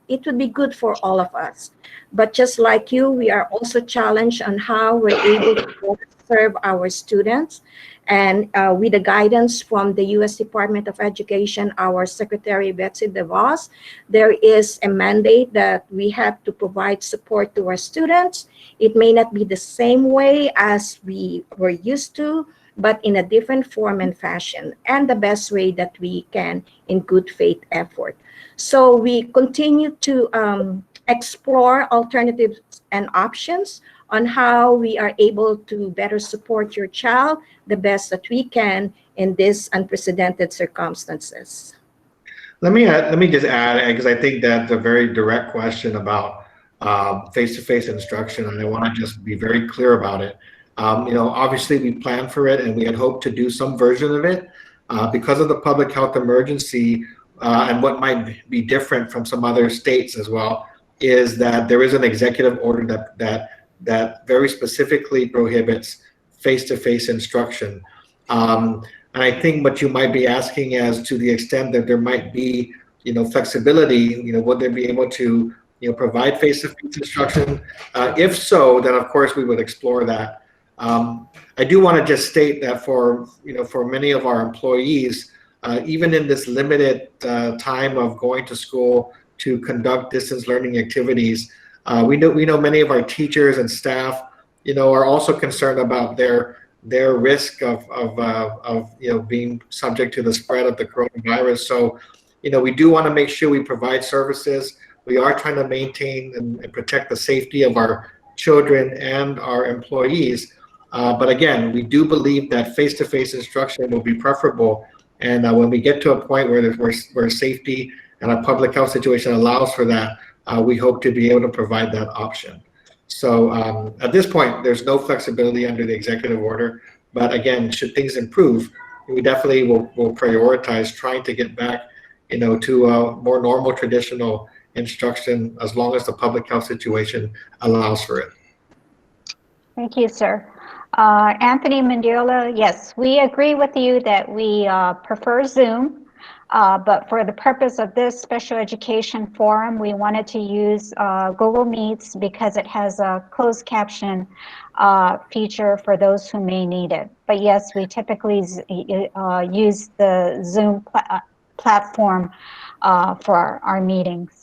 it would be good for all of us. But just like you, we are also challenged on how we're able to serve our students. And with the guidance from the U.S. Department of Education, our Secretary Betsy DeVos, there is a mandate that we have to provide support to our students. It may not be the same way as we were used to, but in a different form and fashion, and the best way that we can in good faith effort. So we continue to explore alternatives and options on how we are able to better support your child the best that we can in these unprecedented circumstances. Let me just add, because I think that's a very direct question about face-to-face instruction, and I want to just be very clear about it. Obviously we planned for it, and we had hoped to do some version of it. Because of the public health emergency, and what might be different from some other states as well, is that there is an executive order that very specifically prohibits face-to-face instruction. And I think what you might be asking as to the extent that there might be, flexibility, would they be able to, provide face-to-face instruction? If so, then of course we would explore that. I do want to just state that for many of our employees, even in this limited time of going to school to conduct distance learning activities, we know many of our teachers and staff, are also concerned about their risk of being subject to the spread of the coronavirus. So, we do want to make sure we provide services. We are trying to maintain and protect the safety of our children and our employees. But again, we do believe that face-to-face instruction will be preferable. And when we get to a point where safety and our public health situation allows for that, we hope to be able to provide that option. So at this point, there's no flexibility under the executive order. But again, should things improve, we definitely will prioritize trying to get back, to a more normal traditional instruction as long as the public health situation allows for it. Thank you, sir. Anthony Mendiola, yes, we agree with you that we prefer Zoom, but for the purpose of this special education forum, we wanted to use Google Meets because it has a closed caption feature for those who may need it. But yes, we typically use the Zoom platform for our meetings.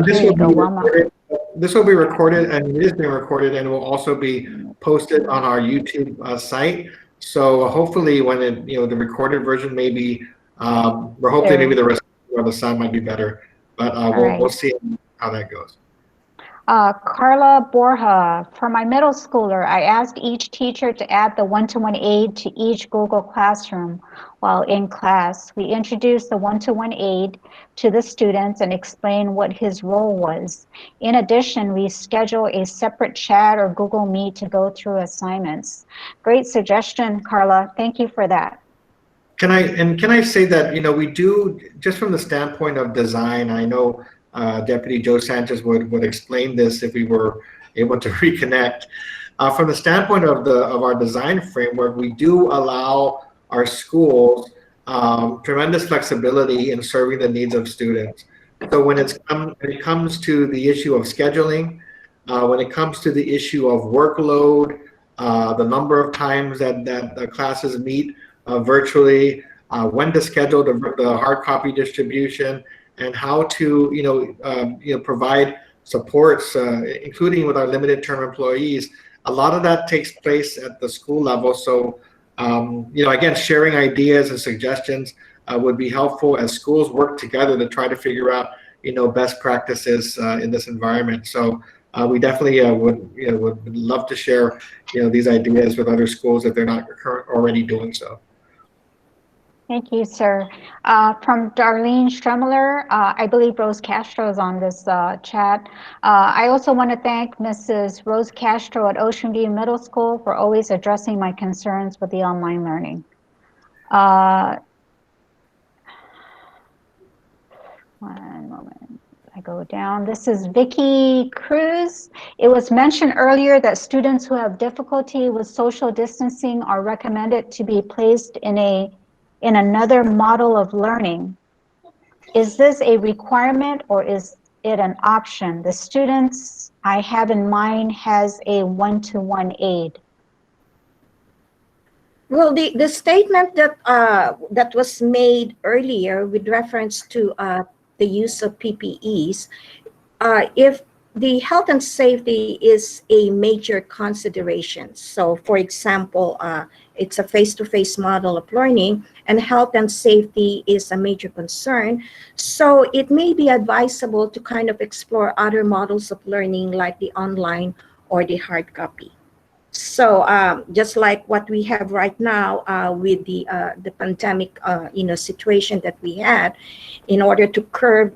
This will be recorded. This will be recorded, and it is being recorded, and will also be posted on our YouTube site. So hopefully, when the recorded version may be, we're hoping maybe the rest of the sound might be better, but we'll see how that goes. Carla Borja, for my middle schooler, I asked each teacher to add the one-to-one aid to each Google Classroom while in class. We introduced the one-to-one aid to the students and explained what his role was. In addition, we schedule a separate chat or Google Meet to go through assignments. Great suggestion, Carla. Thank you for that. Can I say that, we do, just from the standpoint of design, I know Deputy Joe Sanchez would explain this if we were able to reconnect. From the standpoint of our design framework, we do allow our schools tremendous flexibility in serving the needs of students. So when it comes to the issue of scheduling, when it comes to the issue of workload, the number of times that the classes meet virtually, when to schedule the hard copy distribution, and how to provide supports, including with our limited term employees. A lot of that takes place at the school level. So again, sharing ideas and suggestions would be helpful as schools work together to try to figure out best practices in this environment. So we definitely would love to share these ideas with other schools if they're not already doing so. Thank you, sir. From Darlene Stremler, I believe Rose Castro is on this chat. I also want to thank Mrs. Rose Castro at Ocean View Middle School for always addressing my concerns with the online learning. One moment, I go down. This is Vicky Cruz. It was mentioned earlier that students who have difficulty with social distancing are recommended to be placed in another model of learning. Is this a requirement or is it an option? The students I have in mind has a one-to-one aid. Well, the statement that was made earlier with reference to the use of PPEs, if the health and safety is a major consideration. So, for example, it's a face-to-face model of learning, and health and safety is a major concern. So, it may be advisable to kind of explore other models of learning like the online or the hard copy. So just like what we have right now with the pandemic, situation that we had, in order to curb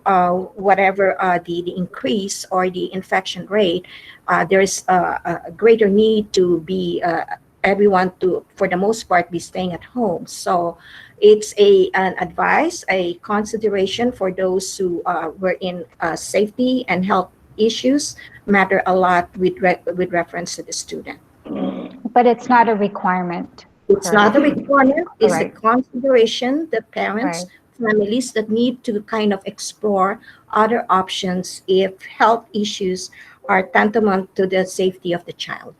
whatever the increase or the infection rate, there is a greater need to be everyone to, for the most part, be staying at home. So it's an advice, a consideration for those who were in safety and health issues matter a lot with reference to the student. But it's not a requirement. It's not a requirement, it's a Right. consideration that parents, Right. families that need to kind of explore other options if health issues are tantamount to the safety of the child.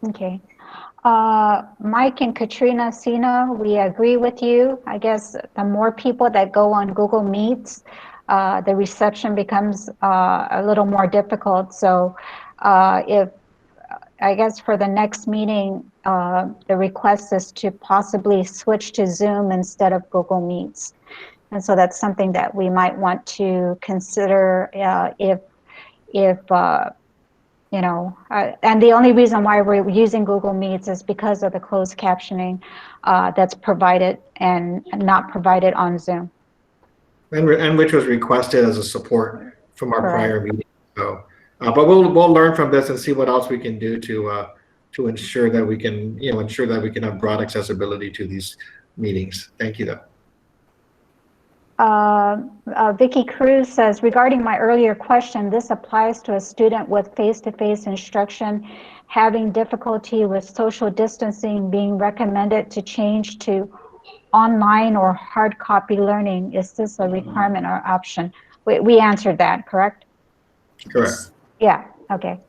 Okay. Mike and Katrina Sina, we agree with you. I guess the more people that go on Google Meets, the reception becomes a little more difficult. So if I guess for the next meeting, the request is to possibly switch to Zoom instead of Google Meets. And so that's something that we might want to consider if and the only reason why we're using Google Meets is because of the closed captioning that's provided and not provided on Zoom. And which was requested as a support from our Correct. prior meeting. So, but we'll learn from this and see what else we can do to ensure that we can have broad accessibility to these meetings. Thank you, though. Vicky Cruz says, regarding my earlier question, this applies to a student with face-to-face instruction having difficulty with social distancing, being recommended to change to online or hard copy learning. Is this a requirement or option? We answered that, correct? Correct. Yeah, okay.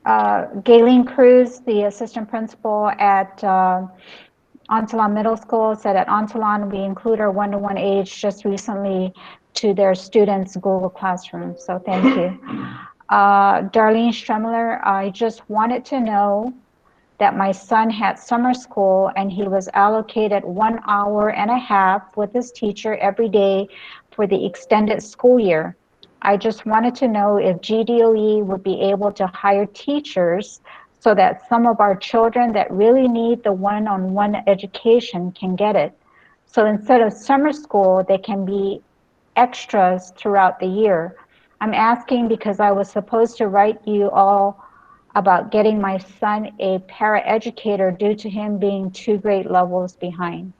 Gayleen Cruz, the assistant principal at Antolon Middle School, said at Antolon we include our one-to-one age just recently to their students' Google Classroom. So thank you. Darlene Stremler, I just wanted to know that my son had summer school and he was allocated 1 hour and a half with his teacher every day for the extended school year. I just wanted to know if GDOE would be able to hire teachers so that some of our children that really need the one-on-one education can get it. So instead of summer school, they can be extras throughout the year. I'm asking because I was supposed to write you all about getting my son a paraeducator due to him being 2 grade levels behind.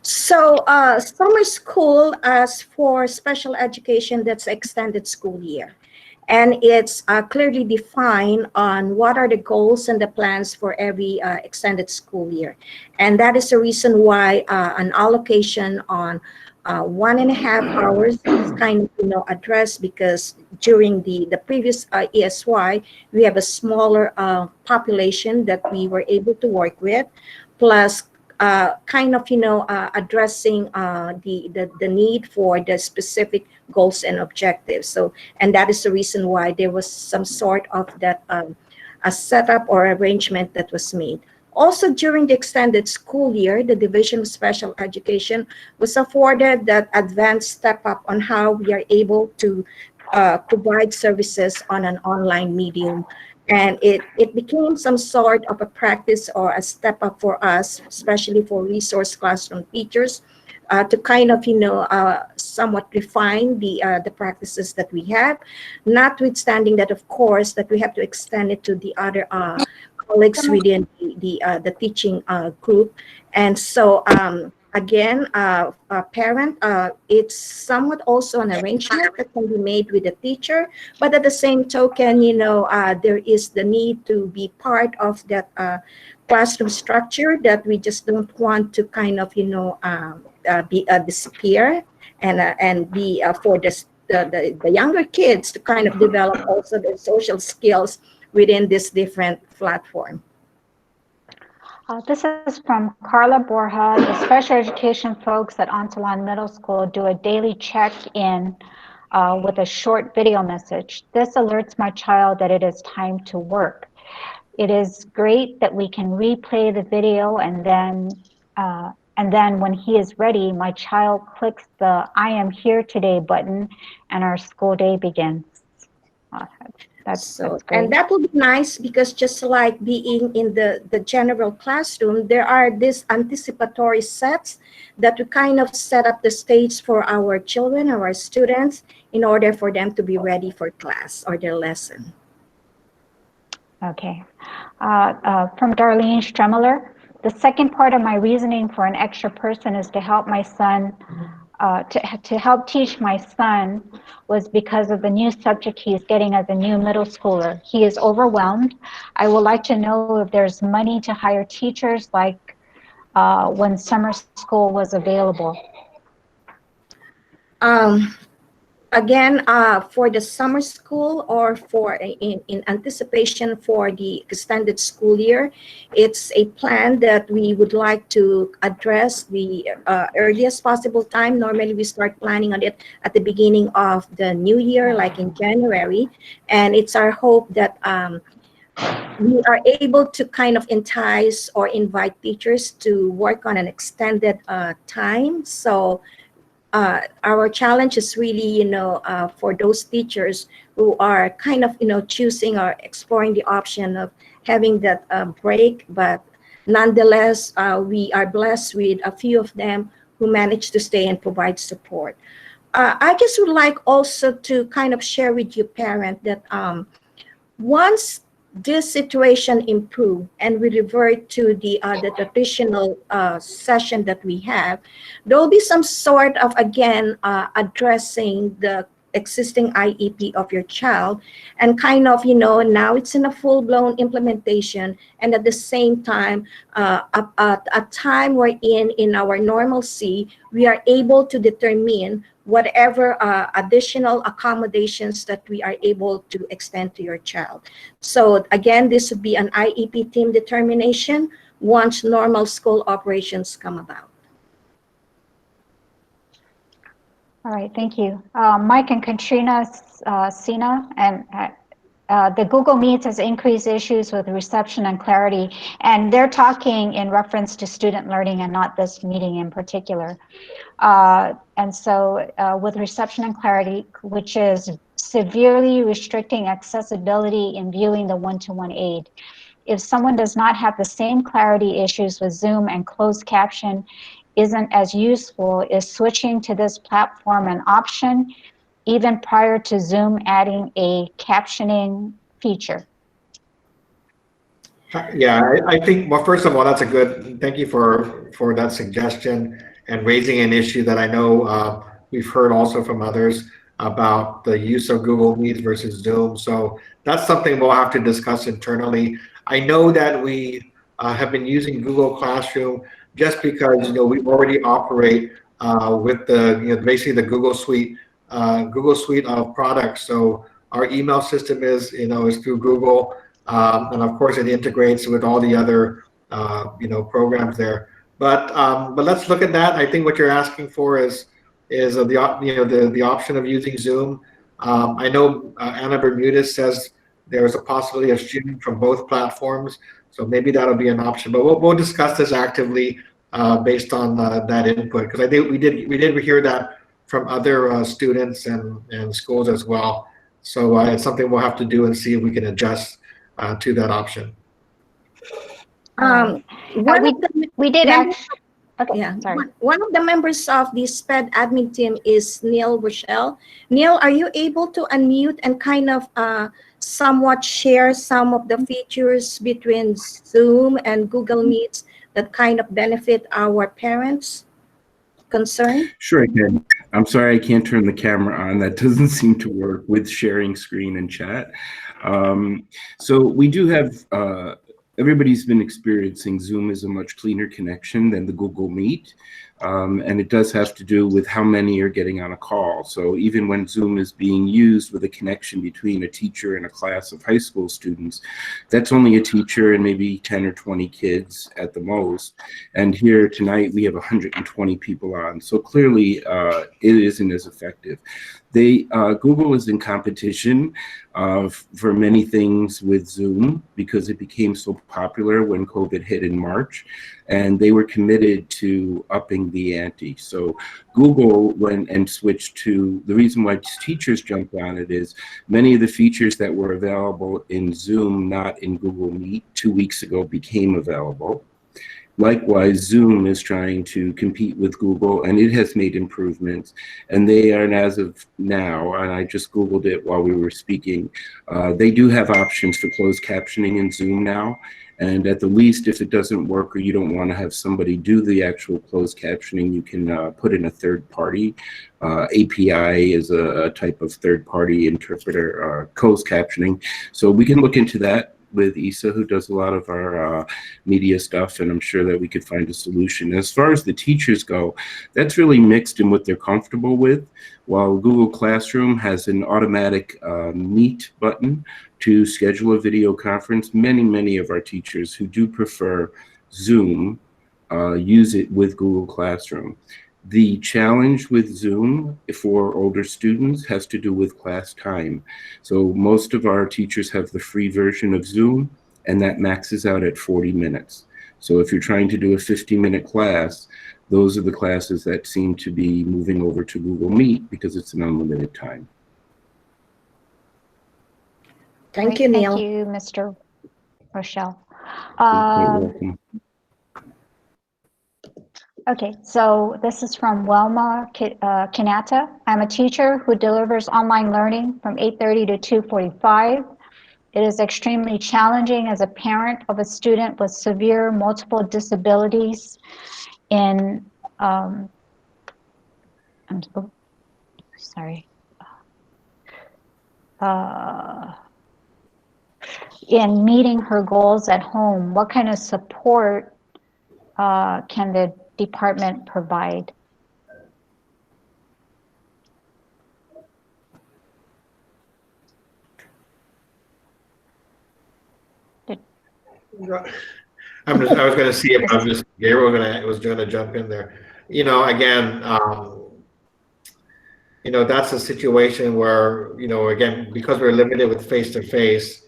So summer school, as for special education, that's extended school year. And it's clearly defined on what are the goals and the plans for every extended school year. And that is the reason why an allocation on 1.5 hours is kind of addressed, because during the previous ESY, we have a smaller population that we were able to work with, plus addressing the need for the specific goals and objectives. So, and that is the reason why there was some sort of that a setup or arrangement that was made. Also, during the extended school year, the Division of Special Education was afforded that advanced step up on how we are able to provide services on an online medium. And it became some sort of a practice or a step up for us, especially for resource classroom teachers, to kind of, somewhat refine the practices that we have, notwithstanding that, of course, that we have to extend it to the other colleagues within the teaching group. And so, again, parent, it's somewhat also an arrangement that can be made with the teacher, but at the same token, there is the need to be part of that classroom structure, that we just don't want to kind of, be disappear, and be for the younger kids to kind of develop also their social skills within this different platform. This is from Carla Borja. The special education folks at Antolon Middle School do a daily check-in with a short video message. This alerts my child that it is time to work. It is great that we can replay the video and then when he is ready, my child clicks the I am here today button and our school day begins. That's great. And that would be nice because just like being in the general classroom, there are these anticipatory sets that we kind of set up the stage for our children, our students, in order for them to be ready for class or their lesson. Okay. From Darlene Stremeler, the second part of my reasoning for an extra person is to help my son, to help teach my son was because of the new subject he's getting as a new middle schooler. He is overwhelmed. I would like to know if there's money to hire teachers like when summer school was available. Again, for the summer school or for in anticipation for the extended school year, it's a plan that we would like to address the earliest possible time. Normally, we start planning on it at the beginning of the new year, like in January. And it's our hope that we are able to kind of entice or invite teachers to work on an extended time. So our challenge is really, for those teachers who are kind of, choosing or exploring the option of having that break. But nonetheless, we are blessed with a few of them who manage to stay and provide support. I just would like also to kind of share with you, parent, that once this situation improve and we revert to the traditional session that we have, there will be some sort of, again, addressing the existing IEP of your child and kind of, now it's in a full-blown implementation, and at the same time, a time wherein in our normalcy, we are able to determine whatever additional accommodations that we are able to extend to your child. So again, this would be an IEP team determination once normal school operations come about. All right, thank you. Mike and Katrina Sina, and the Google Meets has increased issues with reception and clarity, and they're talking in reference to student learning and not this meeting in particular. And so with reception and clarity, which is severely restricting accessibility in viewing the one-to-one aid. If someone does not have the same clarity issues with Zoom and closed caption isn't as useful, is switching to this platform an option even prior to Zoom adding a captioning feature? Yeah, I think, well, first of all, that's a good, thank you for that suggestion and raising an issue that I know we've heard also from others about the use of Google Meet versus Zoom. So that's something we'll have to discuss internally. I know that we have been using Google Classroom just because, we already operate with the, basically the Google Suite of products. So our email system is through Google. And of course, it integrates with all the other, programs there. But let's look at that. I think what you're asking for is the option of using Zoom. I know Anna Bermudez says there's a possibility of streaming from both platforms, so maybe that'll be an option. But we'll discuss this actively based on that input, because I think we did hear that from other students and schools as well. So it's something we'll have to do and see if we can adjust to that option. We did actually. Okay, yeah, sorry. One of the members of the SPED admin team is Neil Rochelle. Neil, are you able to unmute and kind of somewhat share some of the features between Zoom and Google Meets that kind of benefit our parents concerned? Sure, I can. I'm sorry, I can't turn the camera on. That doesn't seem to work with sharing screen and chat. So we do have, everybody's been experiencing Zoom as a much cleaner connection than the Google Meet. And it does have to do with how many are getting on a call. So even when Zoom is being used with a connection between a teacher and a class of high school students, that's only a teacher and maybe 10 or 20 kids at the most. And here tonight we have 120 people on. So clearly it isn't as effective. Google is in competition for many things with Zoom because it became so popular when COVID hit in March, and they were committed to upping the ante. So Google went and switched to, the reason why teachers jumped on it is many of the features that were available in Zoom, not in Google Meet 2 weeks ago, became available. Likewise, Zoom is trying to compete with Google, and it has made improvements. And they are, and as of now, and I just Googled it while we were speaking, they do have options for closed captioning in Zoom now. And at the least, if it doesn't work or you don't want to have somebody do the actual closed captioning, you can put in a third party. API is a type of third party interpreter, closed captioning. So we can look into that with Isa, who does a lot of our media stuff, and I'm sure that we could find a solution. As far as the teachers go, that's really mixed in what they're comfortable with. While Google Classroom has an automatic meet button to schedule a video conference, many of our teachers who do prefer Zoom use it with Google Classroom. The challenge with Zoom for older students has to do with class time. So most of our teachers have the free version of Zoom, and that maxes out at 40 minutes. So if you're trying to do a 50-minute class, those are the classes that seem to be moving over to Google Meet because it's an unlimited time. Thank you, Neil. Thank you, Mr. Rochelle. You're welcome. Okay, so this is from Wilma Kanata. I'm a teacher who delivers online learning from 8:30 to 2:45. It is extremely challenging as a parent of a student with severe multiple disabilities in, in meeting her goals at home. What kind of support can the department provide? I was going to see if Gabriel was going to jump in there. You know, again, you know, that's a situation where, you know, again, because we're limited with face-to-face,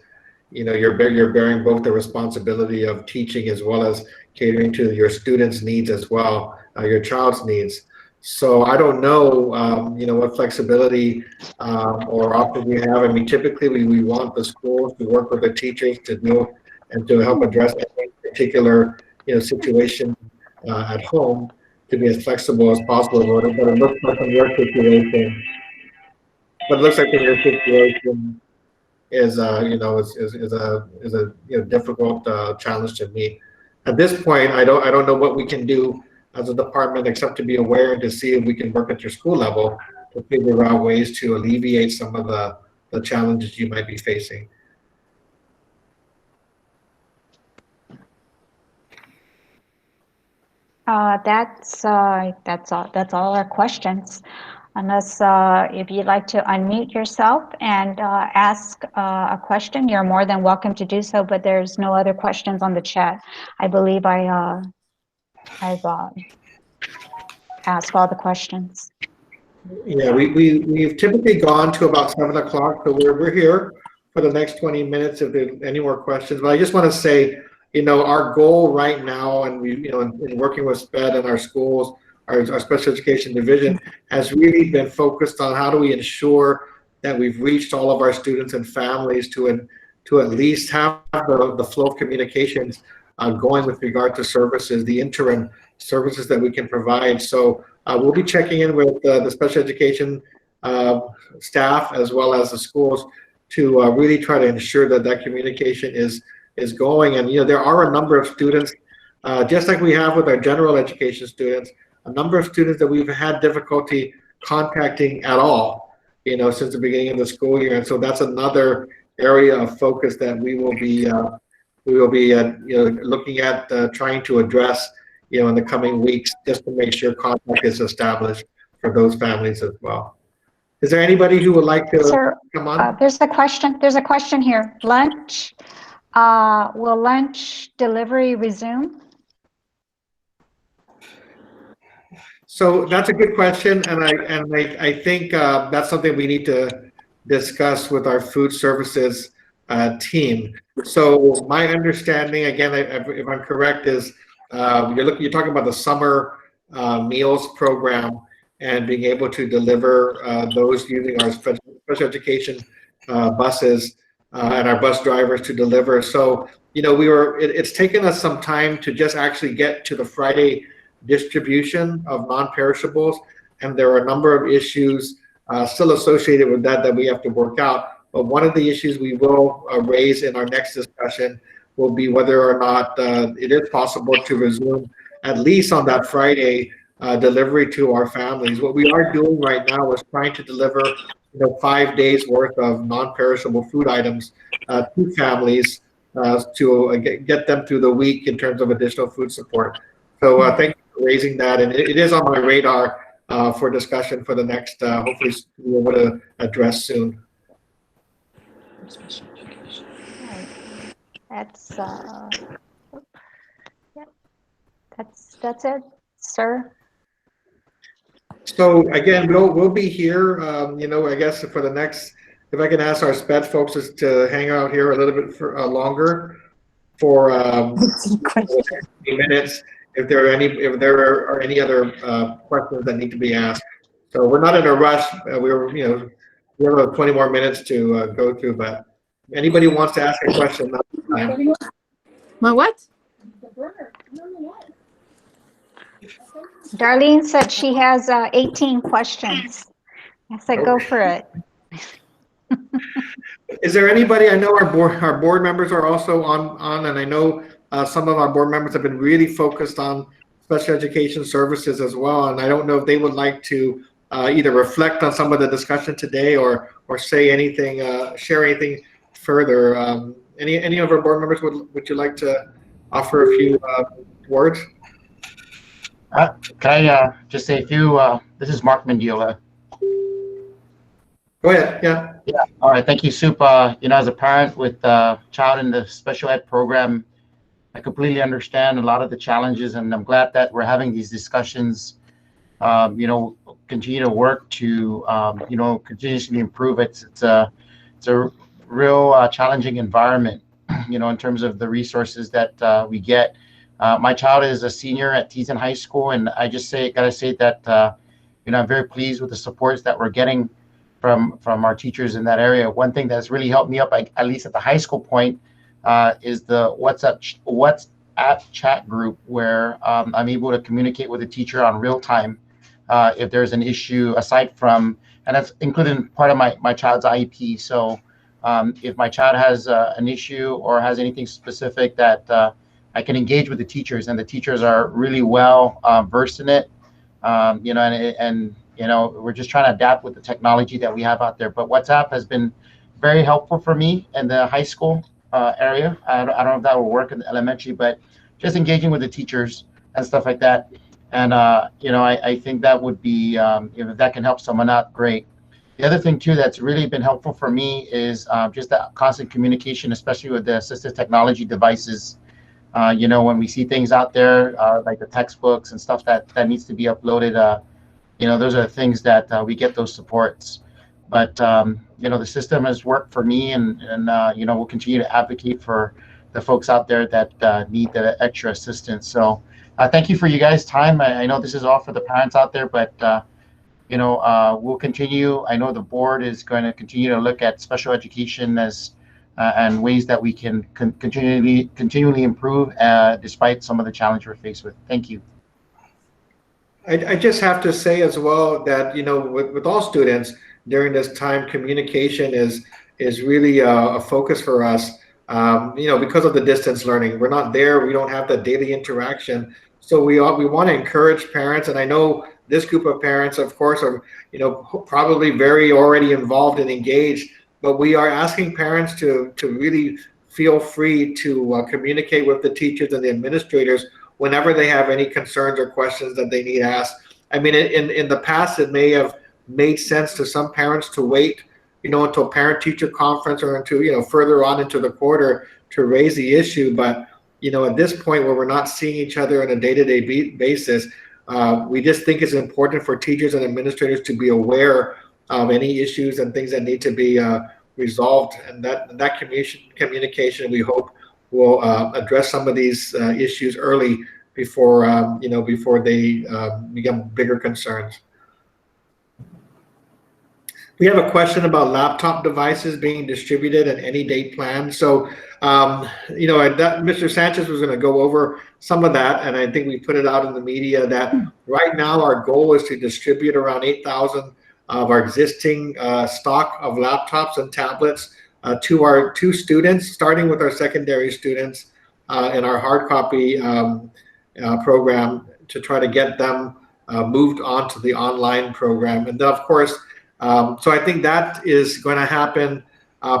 you know, you're bearing both the responsibility of teaching as well as catering to your students' needs as well, your child's needs. So I don't know, you know, what flexibility or options we have. I mean, typically we want the schools to work with the teachers to do and to help address any particular, you know, situation at home to be as flexible as possible. But it looks like in your situation, is you know, is a you know, difficult challenge to meet. At this point, I don't know what we can do as a department except to be aware and to see if we can work at your school level to figure out ways to alleviate some of the challenges you might be facing. That's all our questions. Unless if you'd like to unmute yourself and ask a question, you're more than welcome to do so, but there's no other questions on the chat. I believe I've asked all the questions. Yeah, we've typically gone to about 7 o'clock, so we're here for the next 20 minutes if there's any more questions. But I just want to say, you know, our goal right now, and we, you know, in working with SPED and our schools, our special education division, has really been focused on how do we ensure that we've reached all of our students and families to at least have the flow of communications going with regard to services, the interim services that we can provide. So we'll be checking in with the special education staff as well as the schools to really try to ensure that that communication is going. And, you know, there are a number of students, just like we have with our general education students, a number of students that we've had difficulty contacting at all, you know, since the beginning of the school year. And so that's another area of focus that we will be you know, looking at trying to address in the coming weeks, just to make sure contact is established for those families as well. Is there anybody who would like to Sir, come on? there's a question here. Lunch, will lunch delivery resume? So that's a good question, and I think that's something we need to discuss with our food services team. So my understanding, again, if I'm correct, is you're talking about the summer meals program and being able to deliver those using our special education buses and our bus drivers to deliver. So it's taken us some time to just actually get to the Friday distribution of non-perishables, and there are a number of issues still associated with that we have to work out. But one of the issues we will raise in our next discussion will be whether or not it is possible to resume, at least on that Friday, delivery to our families. What we are doing right now is trying to deliver 5 days worth of non-perishable food items to families to get them through the week in terms of additional food support. So thank you for raising that, and it is on my radar for discussion for the next, hopefully we'll be able to address soon. That's that's it, sir. So again, we'll be here, I guess for the next, if I can ask our SPED folks to hang out here a little bit for longer for 20 minutes. If there are any other questions that need to be asked. So we're not in a rush. We have 20 more minutes to go through, but anybody who wants to ask a question, now's the time. My what? Darlene said she has 18 questions. I said, go for it. Is there anybody? I know our board members are also on, and I know some of our board members have been really focused on special education services as well. And I don't know if they would like to either reflect on some of the discussion today or say anything, share anything further. Any of our board members would you like to offer a few words? Can I just say a few? This is Mark Mendiola. Go ahead. Yeah. Yeah. All right. Thank you, Soup. As a parent with a child in the special ed program, I completely understand a lot of the challenges, and I'm glad that we're having these discussions. Continue to work to continuously improve it. It's a real challenging environment, in terms of the resources that we get. My child is a senior at Teason High School, and I just gotta say that I'm very pleased with the supports that we're getting from our teachers in that area. One thing that's really helped me up, at least at the high school point, is the WhatsApp chat group, where I'm able to communicate with the teacher on real time if there's an issue, aside from, and that's including part of my child's IEP. So if my child has an issue or has anything specific, that I can engage with the teachers, and the teachers are really well versed in it. We're just trying to adapt with the technology that we have out there. But WhatsApp has been very helpful for me in the high school area. I don't know if that will work in the elementary, but just engaging with the teachers and stuff like that. And I think that would be, if that can help someone out, great. The other thing too that's really been helpful for me is just that constant communication, especially with the assistive technology devices. When we see things out there like the textbooks and stuff that needs to be uploaded, those are the things that we get those supports. But the system has worked for me, and we'll continue to advocate for the folks out there that need the extra assistance. So thank you for you guys' time. I know this is all for the parents out there, but we'll continue. I know the board is going to continue to look at special education as and ways that we can continually improve despite some of the challenge we're faced with. Thank you. I just have to say as well that with all students during this time, communication is really a focus for us. Because of the distance learning, we're not there. We don't have the daily interaction. So we want to encourage parents, and I know this group of parents, of course, are probably very already involved and engaged. But we are asking parents to really feel free to communicate with the teachers and the administrators whenever they have any concerns or questions that they need asked. I mean, in the past, it may have made sense to some parents to wait, until parent-teacher conference or into, further on into the quarter to raise the issue. But, at this point where we're not seeing each other on a day-to-day basis, we just think it's important for teachers and administrators to be aware of any issues and things that need to be resolved. And that communication, we hope, will address some of these issues early before, before they become bigger concerns. We have a question about laptop devices being distributed and any date planned. So, Mr. Sanchez was going to go over some of that, and I think we put it out in the media that right now our goal is to distribute around 8,000 of our existing stock of laptops and tablets to our 2 students, starting with our secondary students in our hard copy program, to try to get them moved on to the online program. And then, of course, so I think that is going to happen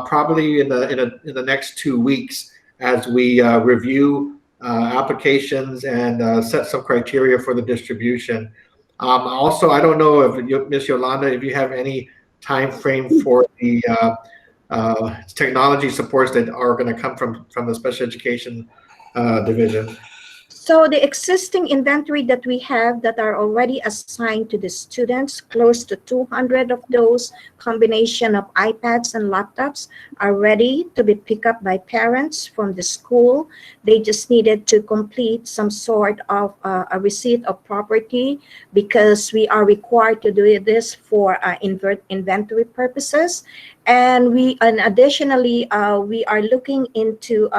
probably in the next 2 weeks as we review applications and set some criteria for the distribution. Also, I don't know if Ms. Yolanda, if you have any time frame for the technology supports that are going to come from the special education division. So the existing inventory that we have that are already assigned to the students, close to 200 of those combination of iPads and laptops are ready to be picked up by parents from the school. They just needed to complete some sort of a receipt of property because we are required to do this for inventory purposes. And additionally, we are looking into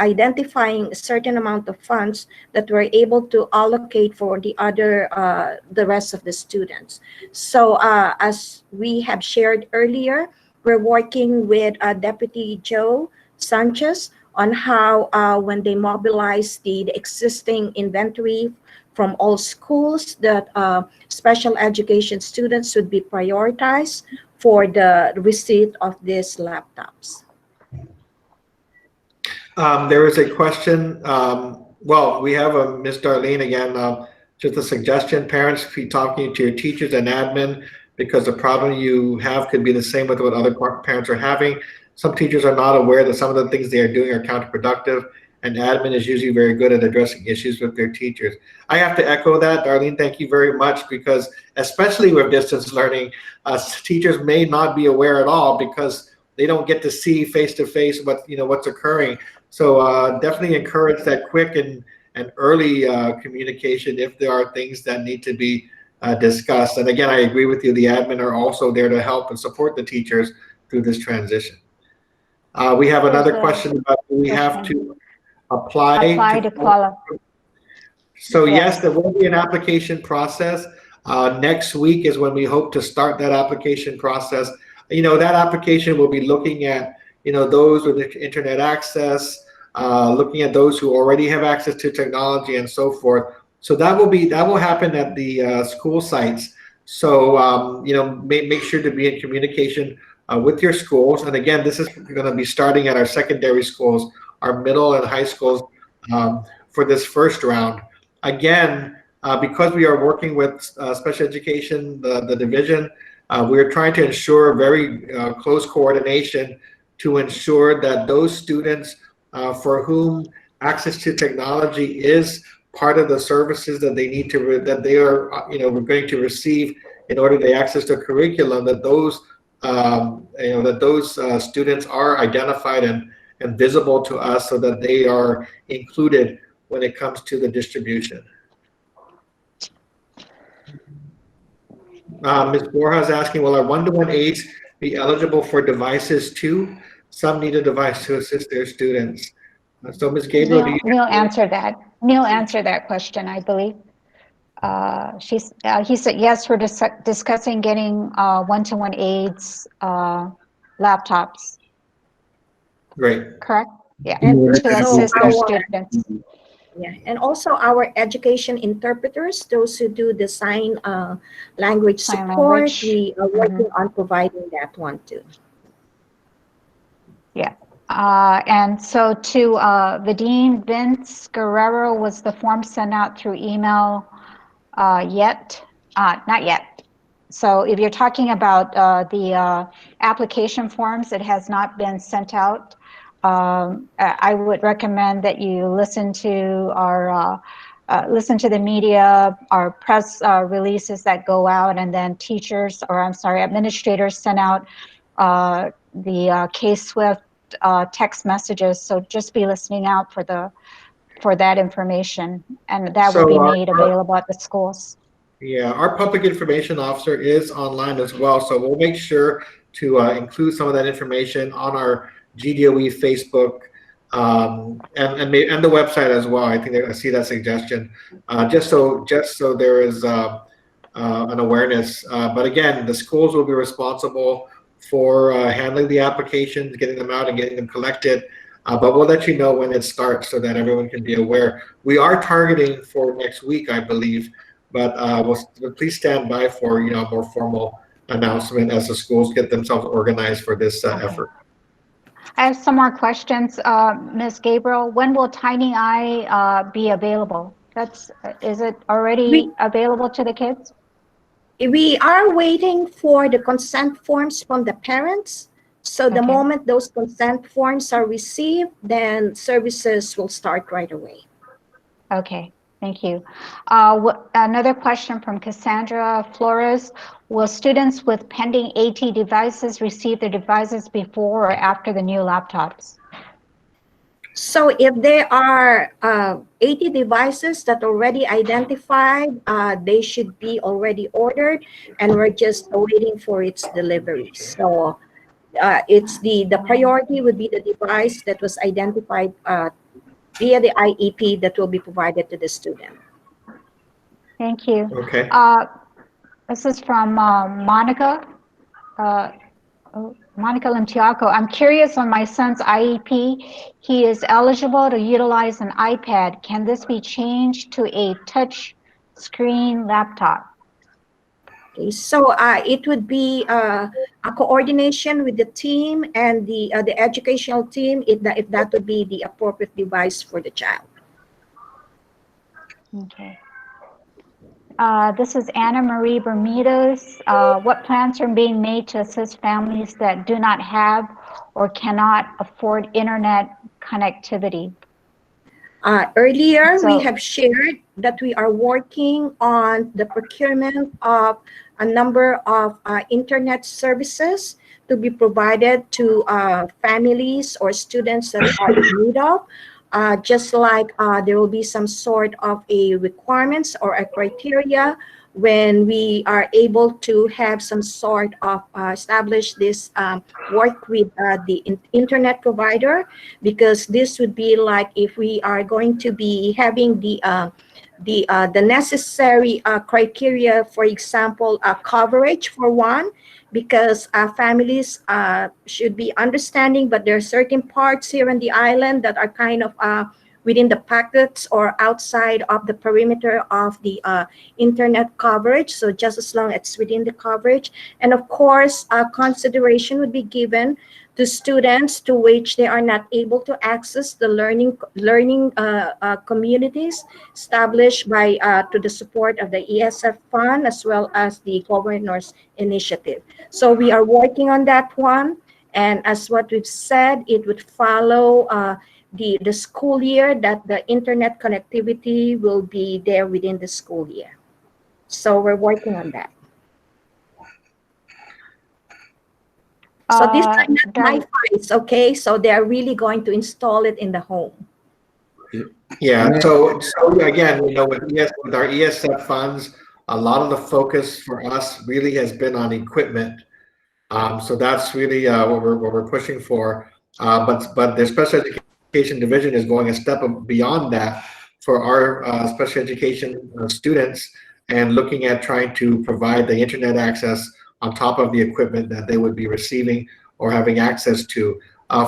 identifying a certain amount of funds that we're able to allocate for the rest of the students. So as we have shared earlier, we're working with Deputy Joe Sanchez on how when they mobilize the existing inventory from all schools, that special education students should be prioritized for the receipt of these laptops. There is a question. Well, we have Ms. Darlene again. Just a suggestion: parents be talking to your teachers and admin, because the problem you have could be the same with what other parents are having. Some teachers are not aware that some of the things they are doing are counterproductive, and admin is usually very good at addressing issues with their teachers. I have to echo that, Darlene. Thank you very much, because especially with distance learning, teachers may not be aware at all because they don't get to see face to face what's occurring. So definitely encourage that quick and early communication if there are things that need to be discussed. And again, I agree with you. The admin are also there to help and support the teachers through this transition. We have another question about, do we have to apply to qualify? So yes, there will be an application process. Next week is when we hope to start that application process. That application will be looking at those with internet access, looking at those who already have access to technology and so forth. So that will happen at the school sites. So make sure to be in communication with your schools. And again, this is going to be starting at our secondary schools, our middle and high schools for this first round. Again, because we are working with special education, the division, we're trying to ensure very close coordination to ensure that those students for whom access to technology is part of the services that they need to that they are we're going to receive in order to access the curriculum, that those students are identified and visible to us so that they are included when it comes to the distribution. Ms. Borja is asking, will our one-to-one aides be eligible for devices too? Some need a device to assist their students. So Ms. Gabriel, Neil answered that. Neil answered that question, I believe. He said, yes, we're discussing getting one-to-one aides, laptops. Great. Correct? Yeah, And to assist their students. Yeah, and also our education interpreters, those who do the sign language support, we are working on providing that one too. Yeah. And so to the dean, Vince Guerrero, was the form sent out through email yet? Not yet. So if you're talking about the application forms, it has not been sent out. I would recommend that you listen to our listen to the media, our press releases that go out, and then teachers, or I'm sorry, administrators send out the K-Swift text messages. So just be listening out for that information, and that will be made available at the schools. Yeah, our public information officer is online as well, so we'll make sure to include some of that information on our GDOE Facebook and the website as well. I think I see that suggestion, just so there is an awareness. But again, the schools will be responsible for handling the applications, getting them out, and getting them collected. But we'll let you know when it starts so that everyone can be aware. We are targeting for next week, I believe. But please stand by for a more formal announcement as the schools get themselves organized for this effort. I have some more questions, Ms. Gabriel. When will Tiny Eye be available? Is it already available to the kids? We are waiting for the consent forms from the parents. So the moment those consent forms are received, then services will start right away. Okay. Thank you. Another question from Cassandra Flores. Will students with pending AT devices receive the devices before or after the new laptops? So if there are 80 devices that already identified, they should be already ordered, and we're just waiting for its delivery. So it's the priority would be the device that was identified via the IEP that will be provided to the student. Thank you. Okay. This is from Monica. Monica Limtiaco. I'm curious on my son's IEP. He is eligible to utilize an iPad. Can this be changed to a touch screen laptop? Okay, so it would be a coordination with the team and the educational team if that would be the appropriate device for the child. Okay. This is Anna Marie Bermudez. What plans are being made to assist families that do not have or cannot afford internet connectivity? Earlier, we have shared that we are working on the procurement of a number of internet services to be provided to families or students that are in need of. Just like there will be some sort of a requirements or a criteria when we are able to have some sort of establish this work with the internet provider, because this would be like if we are going to be having the necessary criteria, for example, coverage for one, because families should be understanding, but there are certain parts here in the island that are kind of within the packets or outside of the perimeter of the internet coverage. So just as long as it's within the coverage. And of course, consideration would be given to students to which they are not able to access the learning communities established by to the support of the ESF fund as well as the governor's initiative. So we are working on that one, and as what we've said, it would follow the school year that the internet connectivity will be there within the school year. So we're working on that. So these are not Wi-Fi's, okay? So they're really going to install it in the home. Yeah. So again, with our ESF funds, a lot of the focus for us really has been on equipment. So that's really what we're pushing for. But the special education division is going a step beyond that for our special education students, and looking at trying to provide the internet access on top of the equipment that they would be receiving or having access to.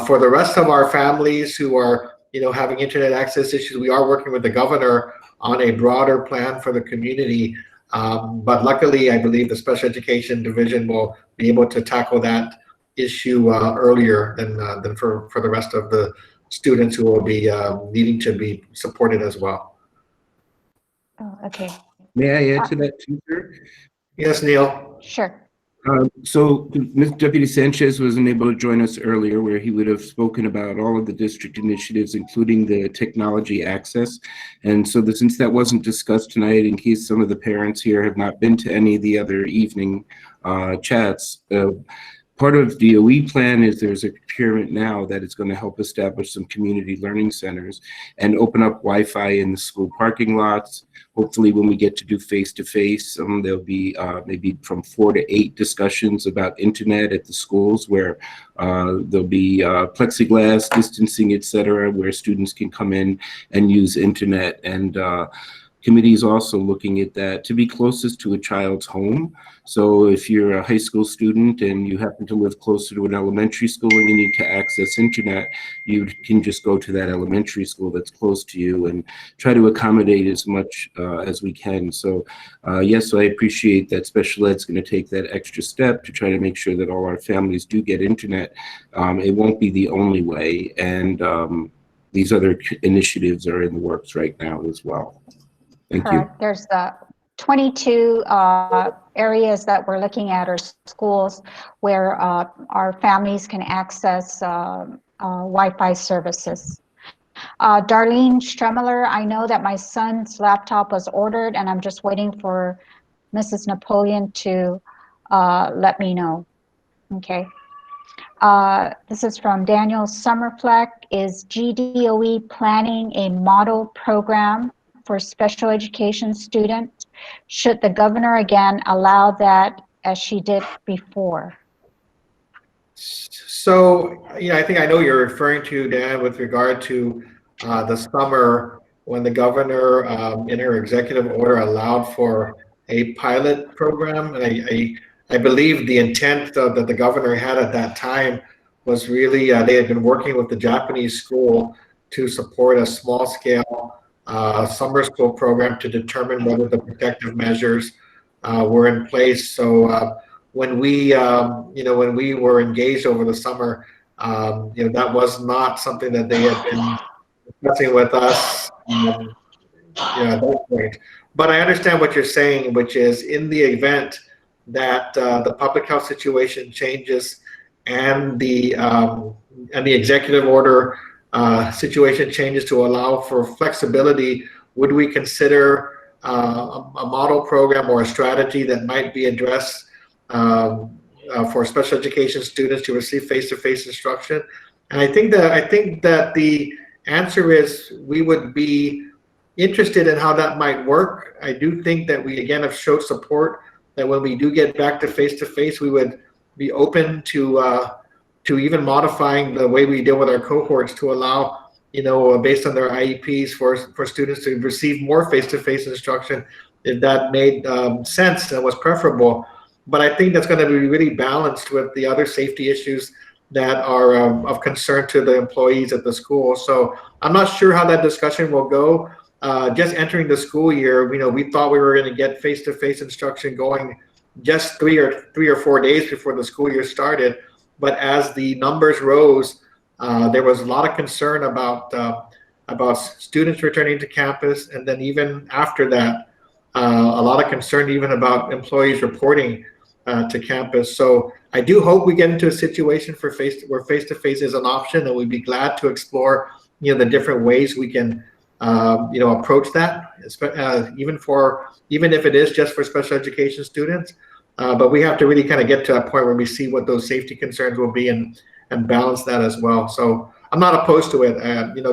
For the rest of our families who are, having internet access issues, we are working with the governor on a broader plan for the community. But luckily, I believe the special education division will be able to tackle that, issue earlier than for the rest of the students who will be needing to be supported as well. Oh, okay, May I add to that too, sir? Yes, Neil. sure. So Ms. Deputy Sanchez wasn't able to join us earlier, where he would have spoken about all of the district initiatives, including the technology access. And so since that wasn't discussed tonight, in case some of the parents here have not been to any of the other evening chats, part of the OE plan is there's a procurement now that is going to help establish some community learning centers and open up Wi-Fi in the school parking lots. Hopefully when we get to do face-to-face, there'll be maybe from 4 to 8 discussions about internet at the schools where there'll be plexiglass distancing, et cetera, where students can come in and use internet. And committee is also looking at that to be closest to a child's home. So if you're a high school student and you happen to live closer to an elementary school and you need to access internet, you can just go to that elementary school that's close to you and try to accommodate as much as we can. So yes, so I appreciate that special ed's going to take that extra step to try to make sure that all our families do get internet. It won't be the only way. And these other initiatives are in the works right now as well. Thank you. Correct. There's 22 areas that we're looking at, or schools where our families can access Wi-Fi services. Darlene Stremeler, I know that my son's laptop was ordered and I'm just waiting for Mrs. Napoleon to let me know. Okay. This is from Daniel Summerfleck. Is GDOE planning a model program for special education students? Should the governor again allow that as she did before? So, I think I know you're referring to, Dan, with regard to the summer when the governor in her executive order allowed for a pilot program. And I believe the intent that the governor had at that time was really, they had been working with the Japanese school to support a small scale summer school program to determine whether the protective measures were in place. So when we were engaged over the summer, that was not something that they had been discussing with us. At that point. But I understand what you're saying, which is in the event that the public health situation changes and the executive order situation changes to allow for flexibility, would we consider a model program or a strategy that might be addressed for special education students to receive face-to-face instruction? And I think that the answer is we would be interested in how that might work. I do think that we again have showed support that when we do get back to face-to-face, we would be open to even modifying the way we deal with our cohorts to allow, based on their IEPs for students to receive more face-to-face instruction if that made sense and was preferable. But I think that's going to be really balanced with the other safety issues that are of concern to the employees at the school. So I'm not sure how that discussion will go. Just entering the school year, we thought we were going to get face-to-face instruction going just three or 4 days before the school year started. But as the numbers rose, there was a lot of concern about students returning to campus, and then even after that, a lot of concern even about employees reporting to campus. So I do hope we get into a situation where face-to-face is an option, and we'd be glad to explore the different ways we can approach that, even if it is just for special education students. But we have to really kind of get to that point where we see what those safety concerns will be and balance that as well. So I'm not opposed to it.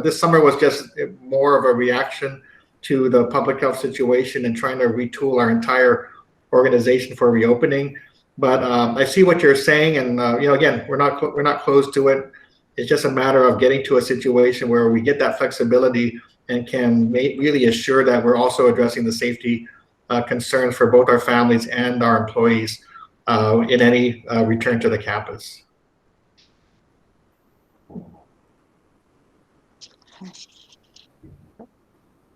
This summer was just more of a reaction to the public health situation and trying to retool our entire organization for reopening. But I see what you're saying, and again, we're not closed to it. It's just a matter of getting to a situation where we get that flexibility and can really assure that we're also addressing the safety concerns for both our families and our employees in any return to the campus.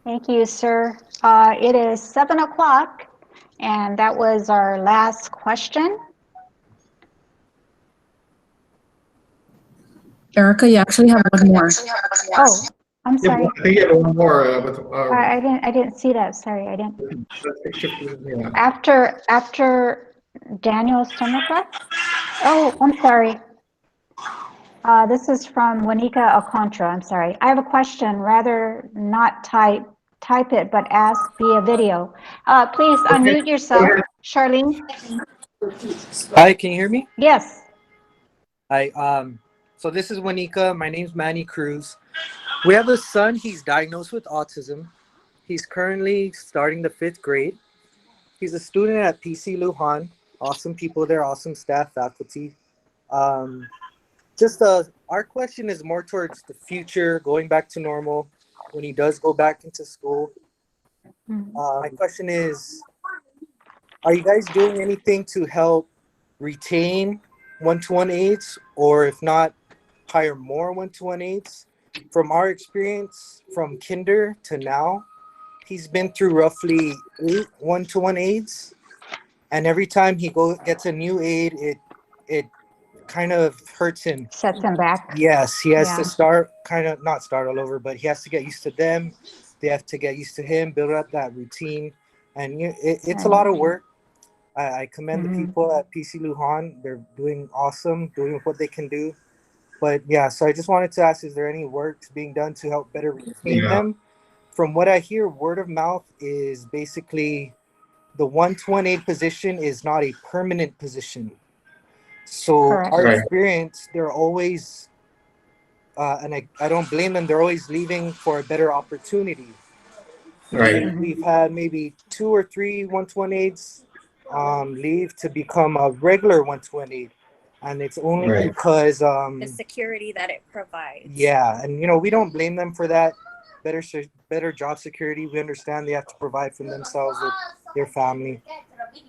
Thank you, sir. It is 7 o'clock, and that was our last question. Erica, you actually have one more. Oh, I'm Yeah, sorry. I think you have one more with, I didn't see that. Sorry, I didn't. yeah. After Daniel Summercraft? Oh, I'm sorry. This is from Juanica Alcontra. I'm sorry. I have a question. Rather not type it, but ask via video. Please unmute yourself, Charlene. Hi, can you hear me? Yes. Hi. So this is Juanica. My name's Manny Cruz. We have a son. He's diagnosed with autism. He's currently starting the 5th grade. He's a student at PC Lujan. Awesome people there, awesome staff, faculty. Our question is more towards the future, going back to normal when he does go back into school. My question is, are you guys doing anything to help retain one-to-one aides, or if not, hire more one-to-one aides? From our experience, from kinder to now, he's been through roughly 8 one-to-one aides, and every time he gets a new aide, it kind of hurts him. Sets him back. Yes, he has Yeah. to not start all over, but he has to get used to them. They have to get used to him, build up that routine, and it's a lot of work. I commend the people at PC Lujan. They're doing awesome, doing what they can do. But yeah, so I just wanted to ask, is there any work being done to help better retain them? From what I hear, word of mouth is basically the 1-to-1 aide position is not a permanent position. So Correct. our experience, they're always, and I don't blame them, they're always leaving for a better opportunity. Right. We've had maybe 2 or 3 1-to-1 aides leave to become a regular 1-to-1 aide. And it's only because The security that it provides. yeah, and we don't blame them for that. Better job security. We understand they have to provide for themselves or their family.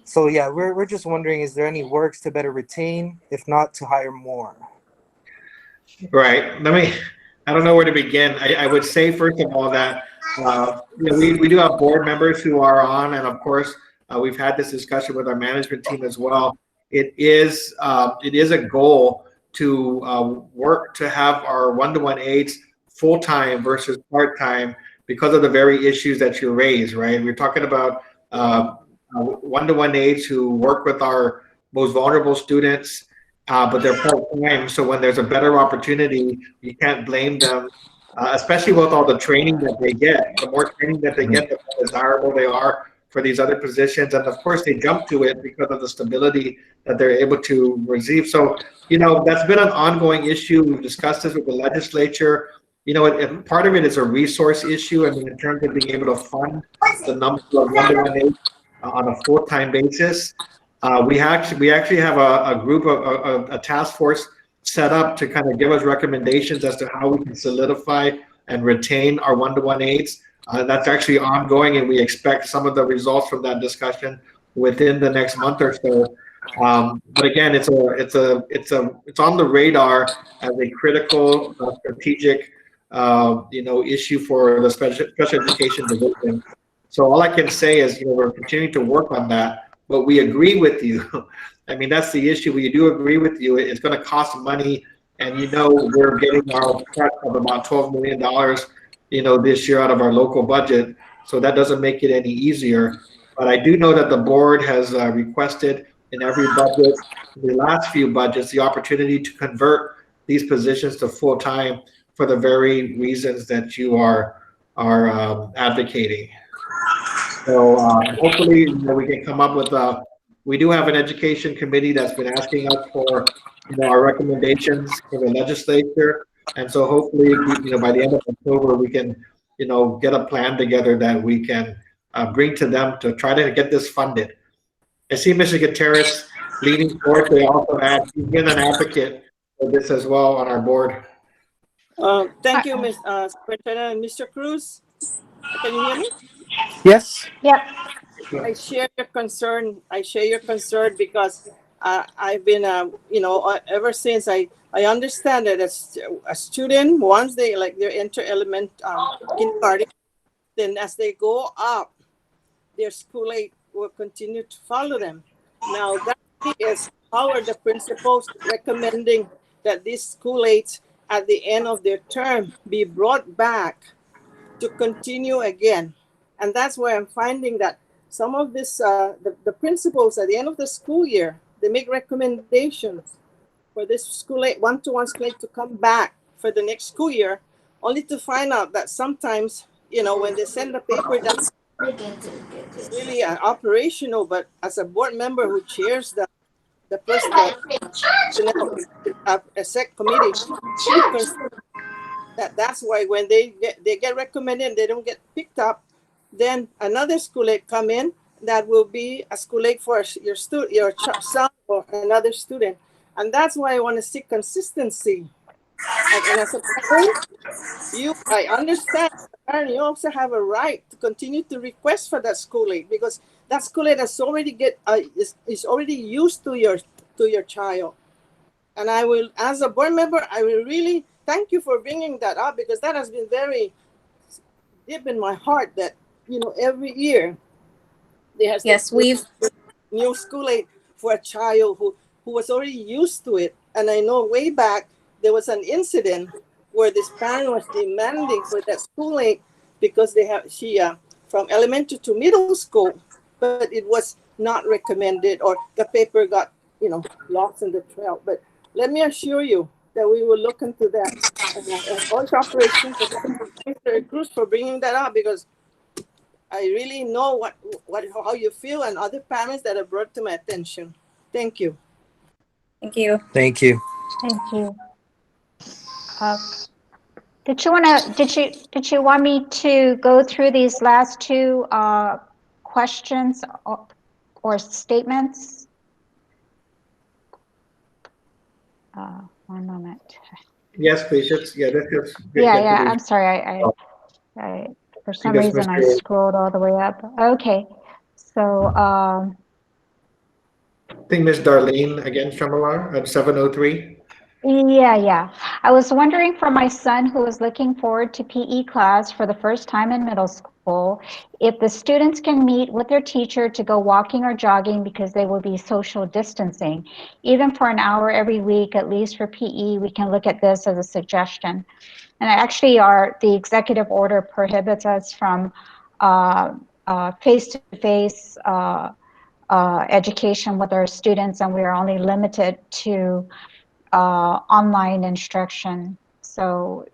So yeah, we're just wondering, is there any works to better retain, if not to hire more? Right. I don't know where to begin. I would say, first of all, that we do have board members who are on, and of course, we've had this discussion with our management team as well. It is a goal to work to have our one-to-one aides full-time versus part-time because of the very issues that you raised, right? We're talking about one-to-one aides who work with our most vulnerable students, but they're part-time. So when there's a better opportunity, you can't blame them, especially with all the training that they get. The more training that they get, the more desirable they are for these other positions. And of course, they jump to it because of the stability that they're able to receive. So, that's been an ongoing issue. We've discussed this with the legislature. Part of it is a resource issue. I mean, in terms of being able to fund the number of one-to-one aides on a full-time basis. We actually have a group of a task force set up to kind of give us recommendations as to how we can solidify and retain our one-to-one aides. That's actually ongoing, and we expect some of the results from that discussion within the next month or so. But again, it's on the radar as a critical strategic issue for the special education division. So all I can say is we're continuing to work on that. But we agree with you. I mean, that's the issue. We do agree with you. It's going to cost money, and we're getting our cut of about $12 million, this year out of our local budget. So that doesn't make it any easier. But I do know that the board has requested in every budget, the last few budgets, the opportunity to convert these positions to full time for the very reasons that you are advocating. So hopefully we can come up with we do have an education committee that's been asking us for our recommendations for the legislature, and so hopefully by the end of October we can get a plan together that we can bring to them to try to get this funded. I see Mr. Gutierrez leading forward. They also he's been an advocate for this as well on our board. Thank you, Ms. Superintendent. Mr. Cruz, can you hear me? Yes. Yep. I share your concern. Because I've been, ever since I understand that as a student, once they enter kindergarten, then as they go up, their school aide will continue to follow them. Now that is how are the principals recommending that these school aides at the end of their term be brought back to continue again. And that's why I'm finding that some of this, the principals at the end of the school year, they make recommendations for this school aid, one-to-one school aid to come back for the next school year, only to find out that sometimes, you know, when they send the paper down, it's really operational, but as a board member who chairs the SEC committee, that's why when they get recommended, they don't get picked up, then another school aid come in that will be a school aid for your son or another student. And that's why I want to see consistency. And as a parent, I understand, parent, you also have a right to continue to request for that school aid, because that school aid has already is already used to your child. And I will, as a board member, I will really thank you for bringing that up, because that has been very deep in my heart that, you know, every year there has new school aid for a child who was already used to it. And I know way back there was an incident where this parent was demanding for that school aid because she from elementary to middle school, but it was not recommended, or the paper got, you know, lost in the trail. But let me assure you that we will look into that. And all corporations, Mr. Cruz, for bringing that up, because I really know how you feel, and other parents that have brought to my attention. Thank you. Thank you. Thank you. Thank you. Did you want me to go through these last two questions or statements? One moment. Yes, please. Let's get Yeah. I'm sorry. I for some reason I scrolled all the way up. Okay. So I think Ms. Darlene again, Shamalar at 703. Yeah. I was wondering for my son who is looking forward to PE class for the first time in middle school, if the students can meet with their teacher to go walking or jogging, because they will be social distancing. Even for an hour every week, at least for PE, we can look at this as a suggestion. And actually the executive order prohibits us from face-to-face education with our students, and we are only limited to online instruction. So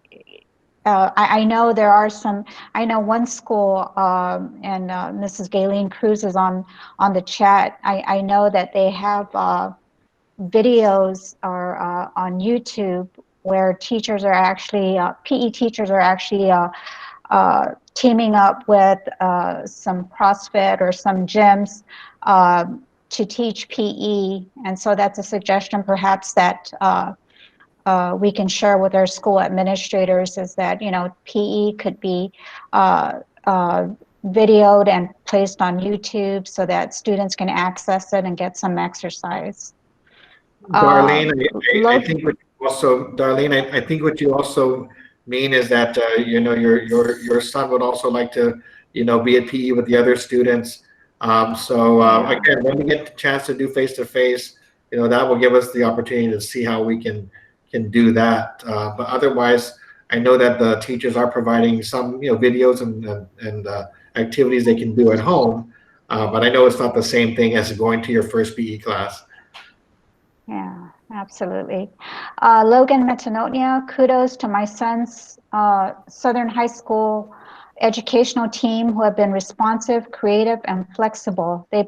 I know there are I know one school, and Mrs. Galen Cruz is on the chat. I know that they have videos on YouTube where teachers are actually, PE teachers are actually teaming up with some CrossFit or some gyms to teach PE. And so that's a suggestion perhaps that we can share with our school administrators, is that, you know, PE could be videoed and placed on YouTube so that students can access it and get some exercise. Darlene, I think what you also, Darlene, I think what you also mean is that you know, your son would also like to, you know, be at PE with the other students. Again, when we get the chance to do face-to-face, you know, that will give us the opportunity to see how we can do that. But otherwise, I know that the teachers are providing some, you know, videos and activities they can do at home. But I know it's not the same thing as going to your first PE class. Yeah, absolutely. Logan Metanonia, kudos to my son's Southern High School educational team, who have been responsive, creative, and flexible. They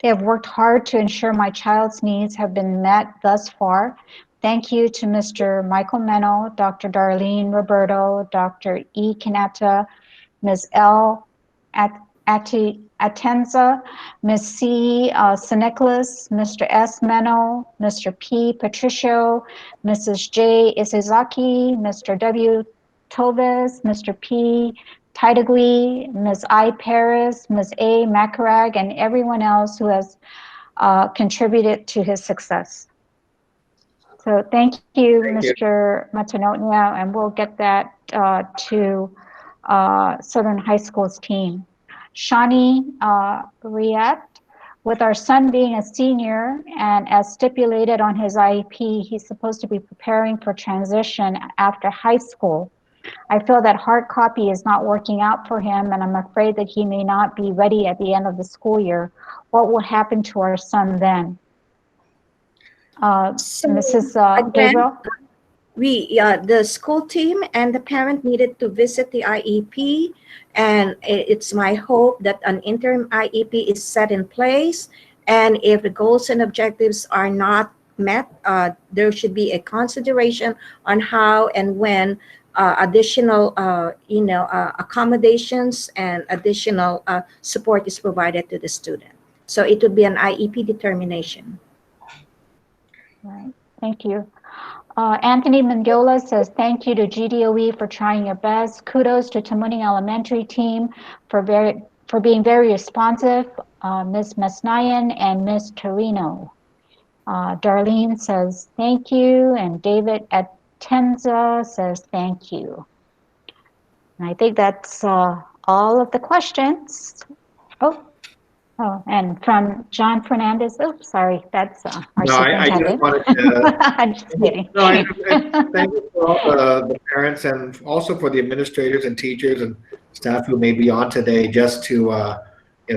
have worked hard to ensure my child's needs have been met thus far. Thank you to Mr. Michael Meno, Dr. Darlene Roberto, Dr. E. Kanata, Ms. L. Atenza, Ms. C. Seneklis, Mr. S. Meno, Mr. P. Patricio, Mrs. J. Isizaki, Mr. W. Toves, Mr. P. Taitagui, Ms. I. Paris, Ms. A. Macarag, and everyone else who has contributed to his success. So thank you, Mr. Matanonia, and we'll get that to Southern High School's team. Shani Riat, with our son being a senior and as stipulated on his IEP, he's supposed to be preparing for transition after high school. I feel that hard copy is not working out for him, and I'm afraid that he may not be ready at the end of the school year. What will happen to our son then? Mrs. Gabriel? The school team and the parent needed to visit the IEP, and it's my hope that an interim IEP is set in place. And if the goals and objectives are not met, there should be a consideration on how and when additional, accommodations and additional support is provided to the student. So it would be an IEP determination. Right. Thank you. Anthony Mendiola says, thank you to GDOE for trying your best. Kudos to Tamuning Elementary team for being very responsive. Ms. Masnayan and Ms. Torino. Darlene says, thank you. And David Atenza says, thank you. And I think that's all of the questions. Oh, and from John Fernandez. Oh, sorry, that's our superintendent. I'm just kidding. Thank you for all the parents and also for the administrators and teachers and staff who may be on today. Just to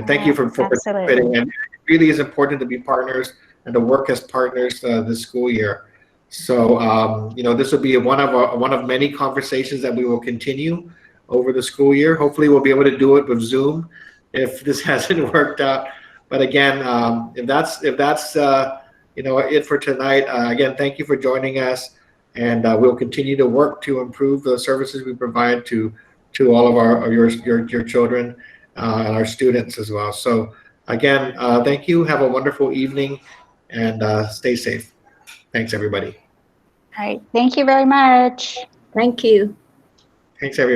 thank you for participating. And it really is important to be partners and to work as partners this school year. So this will be one of many conversations that we will continue over the school year. Hopefully, we'll be able to do it with Zoom if this hasn't worked out. But again, if that's it for tonight. Again, thank you for joining us, and we'll continue to work to improve the services we provide to all of your children and our students as well. So again, thank you. Have a wonderful evening, and stay safe. Thanks, everybody. All right. Thank you very much. Thank you. Thanks, everybody.